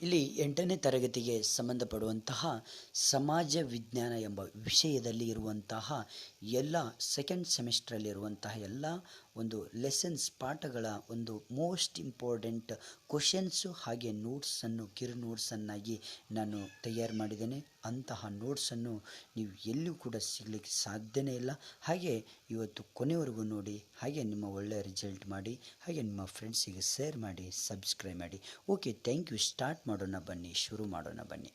ಇಲ್ಲಿ 8ನೇ ತರಗತಿಗೆ ಸಂಬಂಧಪಡುವಂತಹ ಸಮಾಜ ವಿಜ್ಞಾನ ಎಂಬ ವಿಷಯದಲ್ಲಿ ಇರುವಂತಹ ಎಲ್ಲ ಸೆಕೆಂಡ್ ಸೆಮಿಸ್ಟ್ರಲ್ಲಿರುವಂತಹ ಎಲ್ಲ ಒಂದು ಲೆಸನ್ಸ್ ಪಾಠಗಳ ಒಂದು ಮೋಸ್ಟ್ ಇಂಪಾರ್ಟೆಂಟ್ ಕ್ವಶನ್ಸು ಹಾಗೆ ನೋಟ್ಸನ್ನು ಕಿರು ನೋಟ್ಸನ್ನಾಗಿ ನಾನು ತಯಾರು ಮಾಡಿದ್ದೇನೆ. ಅಂತಹ ನೋಟ್ಸನ್ನು ನೀವು ಎಲ್ಲೂ ಕೂಡ ಸಿಗಲಿಕ್ಕೆ ಸಾಧ್ಯನೇ ಇಲ್ಲ. ಹಾಗೆ ಇವತ್ತು ಕೊನೆವರೆಗೂ ನೋಡಿ, ಹಾಗೆ ನಿಮ್ಮ ಒಳ್ಳೆಯ ರಿಸಲ್ಟ್ ಮಾಡಿ, ಹಾಗೆ ನಿಮ್ಮ ಫ್ರೆಂಡ್ಸಿಗೆ ಶೇರ್ ಮಾಡಿ, ಸಬ್ಸ್ಕ್ರೈಬ್ ಮಾಡಿ. Okay, thank you. ಸ್ಟಾರ್ಟ್ ಮಾಡೋಣ ಬನ್ನಿ, ಶುರು ಮಾಡೋಣ ಬನ್ನಿ.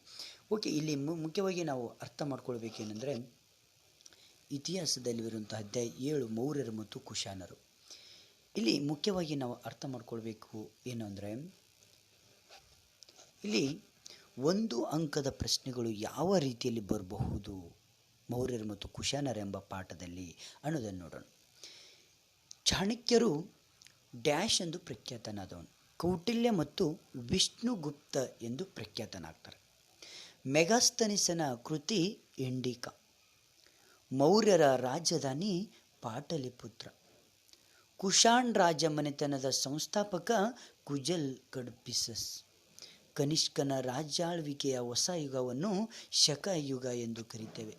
ಓಕೆ, ಇಲ್ಲಿ ಮುಖ್ಯವಾಗಿ ನಾವು ಅರ್ಥ ಮಾಡ್ಕೊಳ್ಬೇಕೇನೆಂದರೆ, ಇತಿಹಾಸದಲ್ಲಿರುವಂತಹ ಅಧ್ಯಾಯ 7 ಮೌರ್ಯರು ಮತ್ತು ಕುಶಾನರು. ಇಲ್ಲಿ ಮುಖ್ಯವಾಗಿ ನಾವು ಅರ್ಥ ಮಾಡ್ಕೊಳ್ಬೇಕು ಏನು ಅಂದರೆ, ಇಲ್ಲಿ 1 ಅಂಕದ ಪ್ರಶ್ನೆಗಳು ಯಾವ ರೀತಿಯಲ್ಲಿ ಬರಬಹುದು ಮೌರ್ಯರು ಮತ್ತು ಕುಶಾನರು ಎಂಬ ಪಾಠದಲ್ಲಿ ಅನ್ನೋದನ್ನು ನೋಡೋಣ. ಚಾಣಕ್ಯರು ಡ್ಯಾಶ್ ಎಂದು ಪ್ರಖ್ಯಾತನಾದವನು. ಕೌಟಿಲ್ಯ ಮತ್ತು ವಿಷ್ಣುಗುಪ್ತ ಎಂದು ಪ್ರಖ್ಯಾತನಾಗ್ತಾರೆ. ಮೆಗಾಸ್ತನಿಸನ ಕೃತಿ ಇಂಡಿಕಾ. ಮೌರ್ಯರ ರಾಜಧಾನಿ ಪಾಟಲಿಪುತ್ರ. ಕುಶಾನ್ ರಾಜ ಮನೆತನದ ಸಂಸ್ಥಾಪಕ ಕುಜಲ್ ಕಡ್ಪಿಸಸ್. ಕನಿಷ್ಕನ ರಾಜ್ಯಾಳ್ವಿಕೆಯ ಹೊಸ ಯುಗವನ್ನು ಶಕ ಯುಗ ಎಂದು ಕರೀತೇವೆ.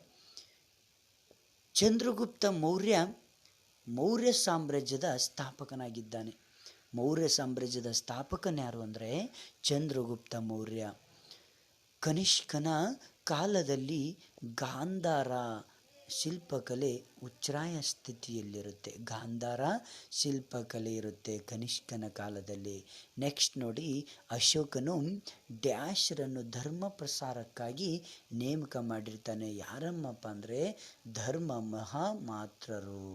ಚಂದ್ರಗುಪ್ತ ಮೌರ್ಯ ಸಾಮ್ರಾಜ್ಯದ ಸ್ಥಾಪಕನಾಗಿದ್ದಾನೆ. ಮೌರ್ಯ ಸಾಮ್ರಾಜ್ಯದ ಸ್ಥಾಪಕನ್ಯಾರು ಅಂದರೆ ಚಂದ್ರಗುಪ್ತ ಮೌರ್ಯ. ಕನಿಷ್ಕನ ಕಾಲದಲ್ಲಿ ಗಾಂಧಾರ ಶಿಲ್ಪಕಲೆ ಉಚ್ಛ್ರಾಯ ಸ್ಥಿತಿಯಲ್ಲಿರುತ್ತೆ. ಗಾಂಧಾರ ಶಿಲ್ಪಕಲೆ ಇರುತ್ತೆ ಕನಿಷ್ಕನ ಕಾಲದಲ್ಲಿ. ನೆಕ್ಸ್ಟ್ ನೋಡಿ, ಅಶೋಕನು ಡ್ಯಾಶ್ರನ್ನು ಧರ್ಮ ಪ್ರಸಾರಕ್ಕಾಗಿ ನೇಮಕ ಮಾಡಿರ್ತಾನೆ. ಯಾರಮ್ಮಪ್ಪ ಅಂದರೆ ಧರ್ಮ ಮಹಾಮಾತ್ರರು.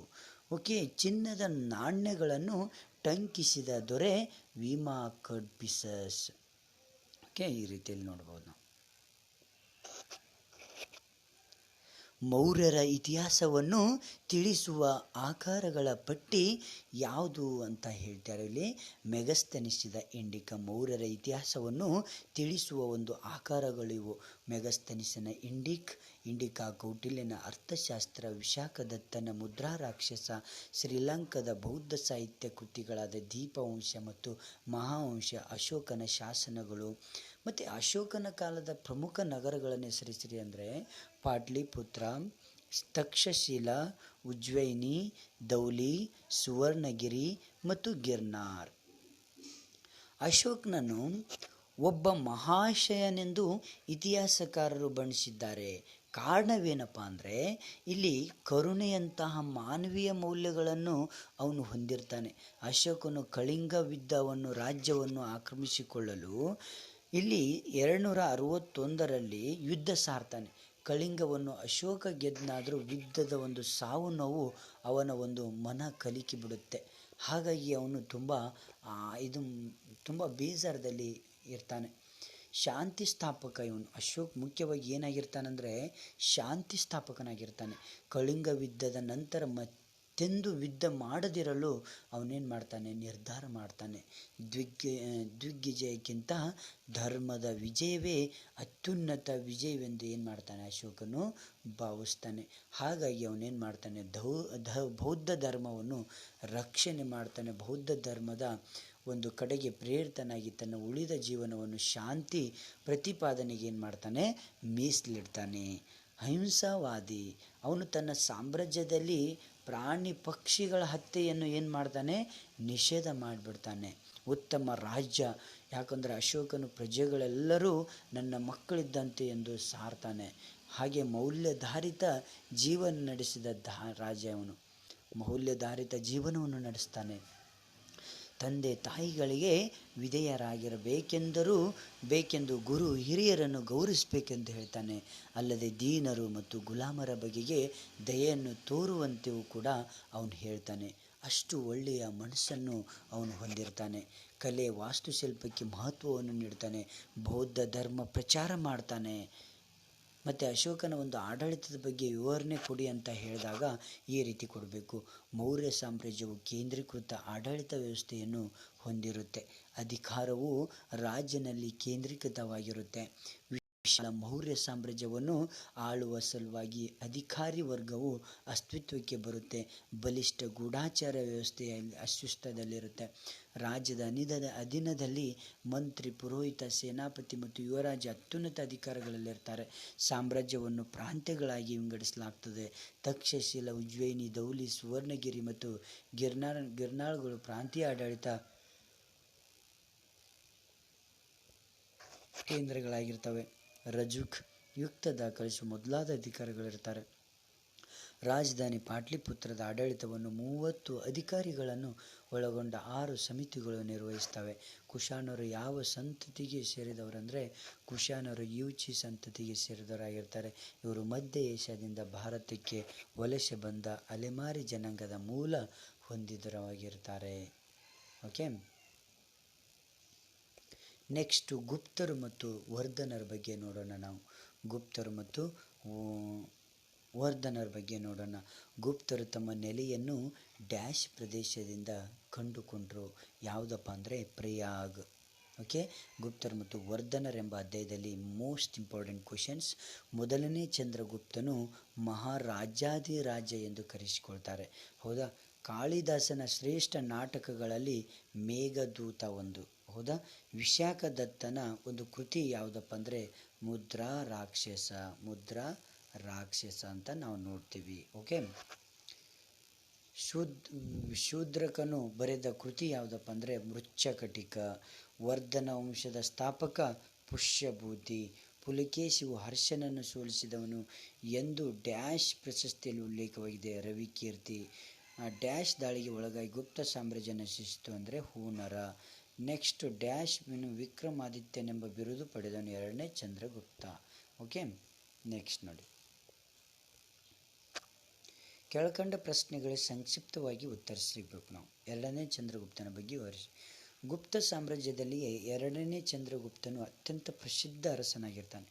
ಓಕೆ, ಚಿನ್ನದ ನಾಣ್ಯಗಳನ್ನು ಟಂಕಿಸಿದ ದೊರೆ ವಿಮಾ ಕಡ್ಪಿಸಸ್. ಓಕೆ, ಈ ರೀತಿಯಲ್ಲಿ ನೋಡ್ಬೋದು ನಾವು. ಮೌರ್ಯರ ಇತಿಹಾಸವನ್ನು ತಿಳಿಸುವ ಆಕಾರಗಳ ಪಟ್ಟಿ ಯಾವುದು ಅಂತ ಹೇಳ್ತಾರೆ ಇಲ್ಲಿ. ಮೆಗಸ್ತನಿಸಿದ ಇಂಡಿಕಾ. ಮೌರ್ಯರ ಇತಿಹಾಸವನ್ನು ತಿಳಿಸುವ ಒಂದು ಆಕಾರಗಳಿವು. ಮೆಗಸ್ತನಿಸನ ಇಂಡಿಕಾ, ಕೌಟಿಲ್ಯನ ಅರ್ಥಶಾಸ್ತ್ರ, ವಿಶಾಖದತ್ತನ ಮುದ್ರಾ ರಾಕ್ಷಸ, ಶ್ರೀಲಂಕಾದ ಬೌದ್ಧ ಸಾಹಿತ್ಯ ಕೃತಿಗಳಾದ ದೀಪವಂಶ ಮತ್ತು ಮಹಾವಂಶ, ಅಶೋಕನ ಶಾಸನಗಳು. ಮತ್ತು ಅಶೋಕನ ಕಾಲದ ಪ್ರಮುಖ ನಗರಗಳನ್ನು ಹೆಸರಿಸಿರಿ ಅಂದರೆ ಪಾಟ್ಲಿಪುತ್ರ, ತಕ್ಷಶಿಲಾ, ಉಜ್ಜಯಿನಿ, ಧೌಲಿ, ಸುವರ್ಣಗಿರಿ ಮತ್ತು ಗಿರ್ನಾರ್. ಅಶೋಕನನ್ನು ಒಬ್ಬ ಮಹಾಶಯನೆಂದು ಇತಿಹಾಸಕಾರರು ಬಣ್ಣಿಸಿದ್ದಾರೆ. ಕಾರಣವೇನಪ್ಪ ಅಂದರೆ ಇಲ್ಲಿ ಕರುಣೆಯಂತಹ ಮಾನವೀಯ ಮೌಲ್ಯಗಳನ್ನು ಅವನು ಹೊಂದಿರ್ತಾನೆ. ಅಶೋಕನು ಕಳಿಂಗ ರಾಜ್ಯವನ್ನು ಆಕ್ರಮಿಸಿಕೊಳ್ಳಲು ಇಲ್ಲಿ 261ರಲ್ಲಿ ಯುದ್ಧ ಸಾರ್ತಾನೆ. ಕಳಿಂಗವನ್ನು ಅಶೋಕ ಗೆದ್ದನಾದರೂ ಯುದ್ಧದ ಒಂದು ಸಾವು ನೋವು ಅವನ ಒಂದು ಮನ ಕಲಿಕಿ ಬಿಡುತ್ತೆ. ಹಾಗಾಗಿ ಅವನು ತುಂಬ ಬೇಜಾರದಲ್ಲಿ ಇರ್ತಾನೆ. ಶಾಂತಿ ಸ್ಥಾಪಕ ಇವನು. ಅಶೋಕ್ ಮುಖ್ಯವಾಗಿ ಏನಾಗಿರ್ತಾನಂದರೆ ಶಾಂತಿ ಸ್ಥಾಪಕನಾಗಿರ್ತಾನೆ. ಕಳಿಂಗ ಯುದ್ಧದ ನಂತರ ಮತ್ತೆಂದು ಯುದ್ಧ ಮಾಡದಿರಲು ಅವನೇನು ಮಾಡ್ತಾನೆ, ನಿರ್ಧಾರ ಮಾಡ್ತಾನೆ. ದಿಗ್ವಿಜಯಕ್ಕಿಂತ ಧರ್ಮದ ವಿಜಯವೇ ಅತ್ಯುನ್ನತ ವಿಜಯವೆಂದು ಏನು ಮಾಡ್ತಾನೆ, ಅಶೋಕನು ಭಾವಿಸ್ತಾನೆ. ಹಾಗಾಗಿ ಅವನೇನು ಮಾಡ್ತಾನೆ, ಬೌದ್ಧ ಧರ್ಮವನ್ನು ರಕ್ಷಣೆ ಮಾಡ್ತಾನೆ. ಬೌದ್ಧ ಧರ್ಮದ ಒಂದು ಕಡೆಗೆ ಪ್ರೇರಿತನಾಗಿ ತನ್ನ ಉಳಿದ ಜೀವನವನ್ನು ಶಾಂತಿ ಪ್ರತಿಪಾದನೆಗೆ ಏನು ಮಾಡ್ತಾನೆ, ಮೀಸಲಿಡ್ತಾನೆ. ಅಹಿಂಸಾವಾದಿ. ಅವನು ತನ್ನ ಸಾಮ್ರಾಜ್ಯದಲ್ಲಿ ಪ್ರಾಣಿ ಪಕ್ಷಿಗಳ ಹತ್ಯೆಯನ್ನು ಏನು ಮಾಡ್ತಾನೆ, ನಿಷೇಧ ಮಾಡಿಬಿಡ್ತಾನೆ. ಉತ್ತಮ ರಾಜ್ಯ. ಯಾಕಂದರೆ ಅಶೋಕನು ಪ್ರಜೆಗಳೆಲ್ಲರೂ ನನ್ನ ಮಕ್ಕಳಿದ್ದಂತೆ ಎಂದು ಸಾರ್ತಾನೆ. ಹಾಗೆ ಮೌಲ್ಯಧಾರಿತ ಜೀವನ ನಡೆಸಿದ ರಾಜ ಅವನು. ಮೌಲ್ಯಧಾರಿತ ಜೀವನವನ್ನು ನಡೆಸ್ತಾನೆ. ತಂದೆ ತಾಯಿಗಳಿಗೆ ವಿಧೇಯರಾಗಿರಬೇಕೆಂದು ಗುರು ಹಿರಿಯರನ್ನು ಗೌರವಿಸಬೇಕೆಂದು ಹೇಳ್ತಾನೆ. ಅಲ್ಲದೆ ದೀನರು ಮತ್ತು ಗುಲಾಮರ ಬಗೆಗೆ ದಯೆಯನ್ನು ತೋರುವಂತೆಯೂ ಕೂಡ ಅವನು ಹೇಳ್ತಾನೆ. ಅಷ್ಟು ಒಳ್ಳೆಯ ಮನಸ್ಸನ್ನು ಅವನು ಹೊಂದಿರ್ತಾನೆ. ಕಲೆ ವಾಸ್ತುಶಿಲ್ಪಕ್ಕೆ ಮಹತ್ವವನ್ನು ನೀಡ್ತಾನೆ. ಬೌದ್ಧ ಧರ್ಮ ಪ್ರಚಾರ ಮಾಡ್ತಾನೆ. ಮತ್ತು ಅಶೋಕನ ಒಂದು ಆಡಳಿತದ ಬಗ್ಗೆ ವಿವರಣೆ ಕೊಡಿ ಅಂತ ಹೇಳಿದಾಗ ಈ ರೀತಿ ಕೊಡಬೇಕು. ಮೌರ್ಯ ಸಾಮ್ರಾಜ್ಯವು ಕೇಂದ್ರೀಕೃತ ಆಡಳಿತ ವ್ಯವಸ್ಥೆಯನ್ನು ಹೊಂದಿರುತ್ತೆ. ಅಧಿಕಾರವು ರಾಜನಲ್ಲಿ ಕೇಂದ್ರೀಕೃತವಾಗಿರುತ್ತೆ. ವಿಶಾಲ ಮೌರ್ಯ ಸಾಮ್ರಾಜ್ಯವನ್ನು ಆಳುವ ಸಲುವಾಗಿ ಅಧಿಕಾರಿ ವರ್ಗವು ಅಸ್ತಿತ್ವಕ್ಕೆ ಬರುತ್ತೆ. ಬಲಿಷ್ಠ ಗೂಢಾಚಾರ ವ್ಯವಸ್ಥೆಯಲ್ಲಿ ಅಸ್ತಿತ್ವದಲ್ಲಿರುತ್ತೆ. ರಾಜ್ಯದ ಅಧೀನದಲ್ಲಿ ಮಂತ್ರಿ, ಪುರೋಹಿತ, ಸೇನಾಪತಿ ಮತ್ತು ಯುವರಾಜ ಅತ್ಯುನ್ನತ ಅಧಿಕಾರಗಳಲ್ಲಿರ್ತಾರೆ. ಸಾಮ್ರಾಜ್ಯವನ್ನು ಪ್ರಾಂತ್ಯಗಳಾಗಿ ವಿಂಗಡಿಸಲಾಗ್ತದೆ. ತಕ್ಷಶಿಲ, ಉಜ್ಜಯಿನಿ, ಧೌಲಿ, ಸುವರ್ಣಗಿರಿ ಮತ್ತು ಗಿರ್ನಾರ್ಗಳು ಪ್ರಾಂತೀಯ ಆಡಳಿತ ಕೇಂದ್ರಗಳಾಗಿರ್ತವೆ. ರಜುಕ್ ಯುಕ್ತ ದಾಖಲಿಸುವ ಮೊದಲಾದ ಅಧಿಕಾರಿಗಳಿರ್ತಾರೆ. ರಾಜಧಾನಿ ಪಾಟ್ಲಿಪುತ್ರದ ಆಡಳಿತವನ್ನು 30 ಅಧಿಕಾರಿಗಳನ್ನು ಒಳಗೊಂಡ 6 ಸಮಿತಿಗಳು ನಿರ್ವಹಿಸ್ತವೆ. ಕುಶಾನರು ಯಾವ ಸಂತತಿಗೆ ಸೇರಿದವರಂದರೆ ಕುಶಾನರು ಯೂಚಿ ಸಂತತಿಗೆ ಸೇರಿದವರಾಗಿರ್ತಾರೆ. ಇವರು ಮಧ್ಯ ಏಷ್ಯಾದಿಂದ ಭಾರತಕ್ಕೆ ವಲಸೆ ಬಂದ ಅಲೆಮಾರಿ ಜನಾಂಗದ ಮೂಲ ಹೊಂದಿದವರಾಗಿರ್ತಾರೆ. ಓಕೆ, ನೆಕ್ಸ್ಟು ಗುಪ್ತರು ಮತ್ತು ವರ್ಧನರ ಬಗ್ಗೆ ನೋಡೋಣ. ನಾವು ಗುಪ್ತರು ಮತ್ತು ವರ್ಧನರ ಬಗ್ಗೆ ನೋಡೋಣ. ಗುಪ್ತರು ತಮ್ಮ ನೆಲೆಯನ್ನು ಡ್ಯಾಶ್ ಪ್ರದೇಶದಿಂದ ಕಂಡುಕೊಂಡರು. ಯಾವುದಪ್ಪ ಅಂದರೆ ಪ್ರಯಾಗ್. ಓಕೆ, ಗುಪ್ತರು ಮತ್ತು ವರ್ಧನರೆಂಬ ಅಧ್ಯಾಯದಲ್ಲಿ ಮೋಸ್ಟ್ ಇಂಪಾರ್ಟೆಂಟ್ ಕ್ವೆಶನ್ಸ್. ಮೊದಲನೇ ಚಂದ್ರಗುಪ್ತನು ಮಹಾರಾಜಾಧಿರಾಜ ಎಂದು ಕರೆಸಿಕೊಳ್ತಾರೆ. ಹೌದಾ? ಕಾಳಿದಾಸನ ಶ್ರೇಷ್ಠ ನಾಟಕಗಳಲ್ಲಿ ಮೇಘದೂತ ಒಂದು. ಹೌದಾ? ವಿಶಾಖದತ್ತನ ಒಂದು ಕೃತಿ ಯಾವುದಪ್ಪ ಅಂದರೆ ಮುದ್ರಾ ರಾಕ್ಷಸ ಅಂತ ನಾವು ನೋಡ್ತೀವಿ. ಓಕೆ, ಶೂದ್ರಕನು ಬರೆದ ಕೃತಿ ಯಾವುದಪ್ಪ ಅಂದರೆ ಮೃಚ್ಛಕಟಿಕ. ವರ್ಧನ ವಂಶದ ಸ್ಥಾಪಕ ಪುಷ್ಯಭೂತಿ. ಪುಲಕೇಶಿಯು ಹರ್ಷನನ್ನು ಸೋಲಿಸಿದವನು ಎಂದು ಡ್ಯಾಶ್ ಪ್ರಶಸ್ತಿಯಲ್ಲಿ ಉಲ್ಲೇಖವಾಗಿದೆ. ರವಿಕೀರ್ತಿ. ಡ್ಯಾಶ್ ದಾಳಿಗೆ ಒಳಗಾಗಿ ಗುಪ್ತ ಸಾಮ್ರಾಜ್ಯ ನಶಿಸಿತು ಅಂದರೆ ಹೂನರ. ನೆಕ್ಸ್ಟ್ ಡ್ಯಾಶ್ ವಿಕ್ರಮಾದಿತ್ಯನೆಂಬ ಬಿರುದು ಪಡೆದವನು ಎರಡನೇ ಚಂದ್ರಗುಪ್ತ. ಓಕೆ, ನೆಕ್ಸ್ಟ್ ನೋಡಿ. ಕೆಳಕಂಡ ಪ್ರಶ್ನೆಗಳಿಗೆ ಸಂಕ್ಷಿಪ್ತವಾಗಿ ಉತ್ತರಿಸಬೇಕು ನಾವು. ಎರಡನೇ ಚಂದ್ರಗುಪ್ತನ ಬಗ್ಗೆ ವಿವರಿಸಿ. ಗುಪ್ತ ಸಾಮ್ರಾಜ್ಯದಲ್ಲಿ ಎರಡನೇ ಚಂದ್ರಗುಪ್ತನು ಅತ್ಯಂತ ಪ್ರಸಿದ್ಧ ಅರಸನಾಗಿರ್ತಾನೆ.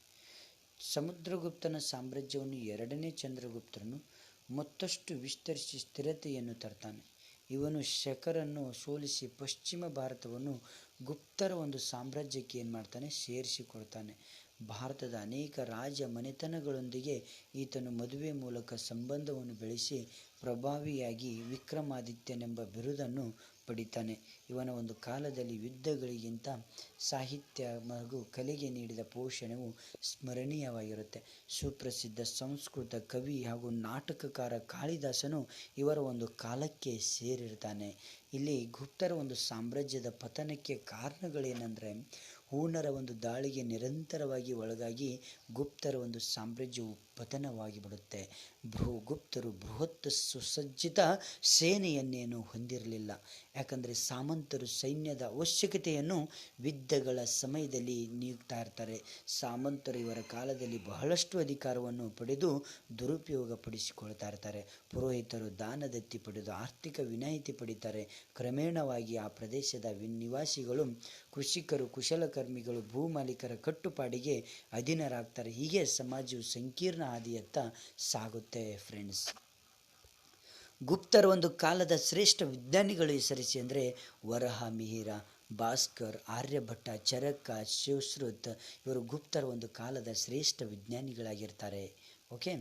ಸಮುದ್ರಗುಪ್ತನ ಸಾಮ್ರಾಜ್ಯವನ್ನು ಎರಡನೇ ಚಂದ್ರಗುಪ್ತನು ಮತ್ತಷ್ಟು ವಿಸ್ತರಿಸಿ ಸ್ಥಿರತೆಯನ್ನು ತರ್ತಾನೆ. ಇವನು ಶಕರನ್ನು ಸೋಲಿಸಿ ಪಶ್ಚಿಮ ಭಾರತವನ್ನು ಗುಪ್ತರ ಒಂದು ಸಾಮ್ರಾಜ್ಯಕ್ಕೆ ಏನು ಮಾಡ್ತಾನೆ, ಸೇರಿಸಿಕೊಳ್ತಾನೆ. ಭಾರತದ ಅನೇಕ ರಾಜ ಮನೆತನಗಳೊಂದಿಗೆ ಈತನು ಮದುವೆ ಮೂಲಕ ಸಂಬಂಧವನ್ನು ಬೆಳೆಸಿ ಪ್ರಭಾವಿಯಾಗಿ ವಿಕ್ರಮಾದಿತ್ಯನೆಂಬ ಬಿರುದನ್ನು ಪಡಿತಾನೆ. ಇವನ ಒಂದು ಕಾಲದಲ್ಲಿ ಯುದ್ಧಗಳಿಗಿಂತ ಸಾಹಿತ್ಯ ಹಾಗೂ ಕಲೆಗೆ ನೀಡಿದ ಪೋಷಣೆಯು ಸ್ಮರಣೀಯವಾಗಿರುತ್ತೆ. ಸುಪ್ರಸಿದ್ಧ ಸಂಸ್ಕೃತ ಕವಿ ಹಾಗೂ ನಾಟಕಕಾರ ಕಾಳಿದಾಸನು ಇವರ ಒಂದು ಕಾಲಕ್ಕೆ ಸೇರಿರ್ತಾನೆ. ಇಲ್ಲಿ ಗುಪ್ತರ ಒಂದು ಸಾಮ್ರಾಜ್ಯದ ಪತನಕ್ಕೆ ಕಾರಣಗಳೇನೆಂದರೆ ಹೂಣರ ಒಂದು ದಾಳಿಗೆ ನಿರಂತರವಾಗಿ ಒಳಗಾಗಿ ಗುಪ್ತರ ಒಂದು ಸಾಮ್ರಾಜ್ಯವು ಪತನವಾಗಿ ಬಿಡುತ್ತೆ. ಗುಪ್ತರು ಬೃಹತ್ ಸುಸಜ್ಜಿತ ಸೇನೆಯನ್ನೇನು ಹೊಂದಿರಲಿಲ್ಲ. ಯಾಕಂದರೆ ಸಾಮಂತರು ಸೈನ್ಯದ ಅವಶ್ಯಕತೆಯನ್ನು ಯುದ್ಧಗಳ ಸಮಯದಲ್ಲಿ ನೀಡ್ತಾ ಇರ್ತಾರೆ. ಸಾಮಂತರು ಇವರ ಕಾಲದಲ್ಲಿ ಬಹಳಷ್ಟು ಅಧಿಕಾರವನ್ನು ಪಡೆದು ದುರುಪಯೋಗ ಪಡಿಸಿಕೊಳ್ತಾ ಇರ್ತಾರೆ. ಪುರೋಹಿತರು ದಾನದತ್ತಿ ಪಡೆದು ಆರ್ಥಿಕ ವಿನಾಯಿತಿ ಪಡಿತಾರೆ. ಕ್ರಮೇಣವಾಗಿ ಆ ಪ್ರದೇಶದ ನಿವಾಸಿಗಳು, ಕೃಷಿಕರು, ಕುಶಲಕರ್ಮಿಗಳು ಭೂ ಮಾಲೀಕರ ಕಟ್ಟುಪಾಡಿಗೆ ಅಧೀನರಾಗ್ತಾರೆ. ಹೀಗೆ ಸಮಾಜವು ಸಂಕೀರ್ಣ ಹಾದಿಯತ್ತ ಸಾಗುತ್ತೆ ಫ್ರೆಂಡ್ಸ್. ಗುಪ್ತರ ಒಂದು ಕಾಲದ ಶ್ರೇಷ್ಠ ವಿಜ್ಞಾನಿಗಳು ಹೆಸರಿಸಿ ಅಂದರೆ ವರಹ ಮಿಹಿರ, ಭಾಸ್ಕರ್, ಆರ್ಯಭಟ್ಟ, ಚರಕ, ಸುಶ್ರುತ್. ಇವರು ಗುಪ್ತರ ಒಂದು ಕಾಲದ ಶ್ರೇಷ್ಠ ವಿಜ್ಞಾನಿಗಳಾಗಿರ್ತಾರೆ. ಓಕೆ,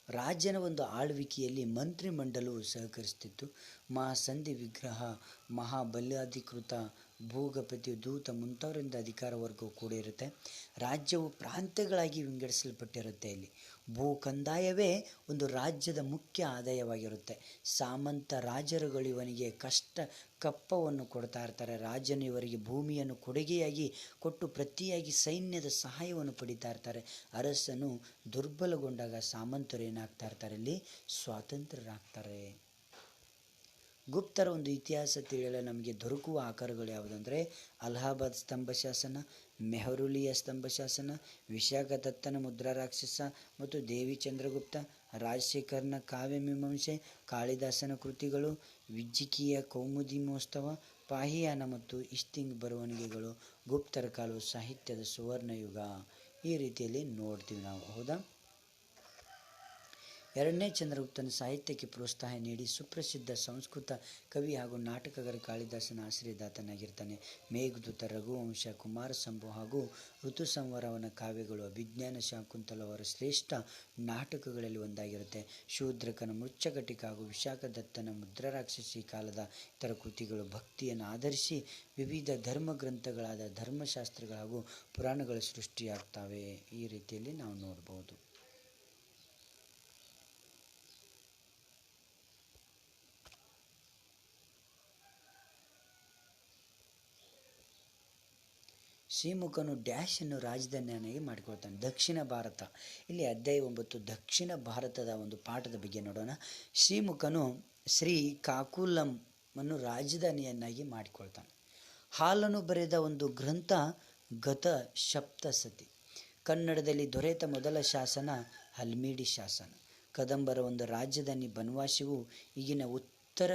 ರಾಜನ ಒಂದು ಆಳ್ವಿಕೆಯಲ್ಲಿ ಮಂತ್ರಿಮಂಡಲವು ಸಹಕರಿಸುತ್ತಿತ್ತು. ಮಹಾಸಂಧಿ ವಿಗ್ರಹ, ಮಹಾಬಲಾಧಿಕೃತ, ಭೂಗಪತಿ, ದೂತ ಮುಂತಾದವರಿಂದ ಅಧಿಕಾರ ವರ್ಗವು ಕೂಡ ಇರುತ್ತೆ. ರಾಜ್ಯವು ಪ್ರಾಂತ್ಯಗಳಾಗಿ ವಿಂಗಡಿಸಲ್ಪಟ್ಟಿರುತ್ತೆ. ಇಲ್ಲಿ ಭೂ ಕಂದಾಯವೇ ಒಂದು ರಾಜ್ಯದ ಮುಖ್ಯ ಆದಾಯವಾಗಿರುತ್ತೆ. ಸಾಮಂತ ರಾಜರುಗಳು ಇವನಿಗೆ ಕಪ್ಪವನ್ನು ಕೊಡ್ತಾ ಇರ್ತಾರೆ. ರಾಜನು ಇವರಿಗೆ ಭೂಮಿಯನ್ನು ಕೊಡುಗೆಯಾಗಿ ಕೊಟ್ಟು ಪ್ರತಿಯಾಗಿ ಸೈನ್ಯದ ಸಹಾಯವನ್ನು ಪಡಿತಾ ಇರ್ತಾರೆ. ಅರಸನು ದುರ್ಬಲಗೊಂಡಾಗ ಸಾಮಂತರು ಏನಾಗ್ತಾ ಇರ್ತಾರೆ, ಇಲ್ಲಿ ಸ್ವಾತಂತ್ರ್ಯರಾಗ್ತಾರೆ. ಗುಪ್ತರ ಒಂದು ಇತಿಹಾಸ ತಿಳಿಯಲು ನಮಗೆ ದೊರಕುವ ಆಕಾರಗಳು ಯಾವುದಂದರೆ ಅಲಹಾಬಾದ್ ಸ್ತಂಭ ಶಾಸನ, ಮೆಹರುಲಿಯ ಸ್ತಂಭ ಶಾಸನ, ವಿಶಾಖದತ್ತನ ಮುದ್ರಾ ರಾಕ್ಷಸ ಮತ್ತು ದೇವಿ ಚಂದ್ರಗುಪ್ತ, ರಾಜಶೇಖರನ ಕಾವ್ಯಮೀಮಾಂಸೆ, ಕಾಳಿದಾಸನ ಕೃತಿಗಳು, ವಿಜ್ಜಿಕಿಯ ಕೌಮುದಿಮೋತ್ಸವ, ಪಾಹಿಯಾನ ಮತ್ತು ಇಸ್ತಿಂಗ್ ಬರವಣಿಗೆಗಳು. ಗುಪ್ತರ ಕಾಲವು ಸಾಹಿತ್ಯದ ಸುವರ್ಣಯುಗ. ಈ ರೀತಿಯಲ್ಲಿ ನೋಡ್ತೀವಿ ನಾವು. ಹೌದಾ? ಎರಡನೇ ಚಂದ್ರಗುಪ್ತನ ಸಾಹಿತ್ಯಕ್ಕೆ ಪ್ರೋತ್ಸಾಹ ನೀಡಿ ಸುಪ್ರಸಿದ್ಧ ಸಂಸ್ಕೃತ ಕವಿ ಹಾಗೂ ನಾಟಕಗಾರ ಕಾಳಿದಾಸನ ಆಶ್ರಯದಾತನಾಗಿರ್ತಾನೆ. ಮೇಘದೂತ, ರಘುವಂಶ, ಕುಮಾರ ಸಂಭವ ಹಾಗೂ ಋತುಸಂಹಾರ ಅವನ ಕಾವ್ಯಗಳು. ಅಭಿಜ್ಞಾನ ಶಾಕುಂತಲ ಅವರ ಶ್ರೇಷ್ಠ ನಾಟಕಗಳಲ್ಲಿ ಒಂದಾಗಿರುತ್ತೆ. ಶೂದ್ರಕನ ಮೃಚ್ಛಕಟಿಕ ಹಾಗೂ ವಿಶಾಖದತ್ತನ ಮುದ್ರಾರಾಕ್ಷಸಿ ಕಾಲದ ಇತರ ಕೃತಿಗಳು ಭಕ್ತಿಯನ್ನು ಆಧರಿಸಿ ವಿವಿಧ ಧರ್ಮಗ್ರಂಥಗಳಾದ ಧರ್ಮಶಾಸ್ತ್ರಗಳು ಹಾಗೂ ಪುರಾಣಗಳ ಸೃಷ್ಟಿಯಾಗ್ತವೆ. ಈ ರೀತಿಯಲ್ಲಿ ನಾವು ನೋಡ್ಬೋದು. ಶ್ರೀಮುಖನು ಡ್ಯಾಶನ್ನು ರಾಜಧಾನಿಯನ್ನಾಗಿ ಮಾಡಿಕೊಳ್ತಾನೆ. ದಕ್ಷಿಣ ಭಾರತ, ಇಲ್ಲಿ ಅಧ್ಯಾಯ 9 ದಕ್ಷಿಣ ಭಾರತದ ಒಂದು ಪಾಠದ ಬಗ್ಗೆ ನೋಡೋಣ. ಶ್ರೀಮುಖನು ಶ್ರೀ ಕಾಕುಲಂನ್ನು ರಾಜಧಾನಿಯನ್ನಾಗಿ ಮಾಡಿಕೊಳ್ತಾನೆ. ಹಾಲನ್ನು ಬರೆದ ಒಂದು ಗ್ರಂಥ ಗತ ಸಪ್ತಸತಿ. ಕನ್ನಡದಲ್ಲಿ ದೊರೆತ ಮೊದಲ ಶಾಸನ ಹಲ್ಮಿಡಿ ಶಾಸನ. ಕದಂಬರ ಒಂದು ರಾಜಧಾನಿ ಬನವಾಸಿಯು ಈಗಿನ ಉತ್ತರ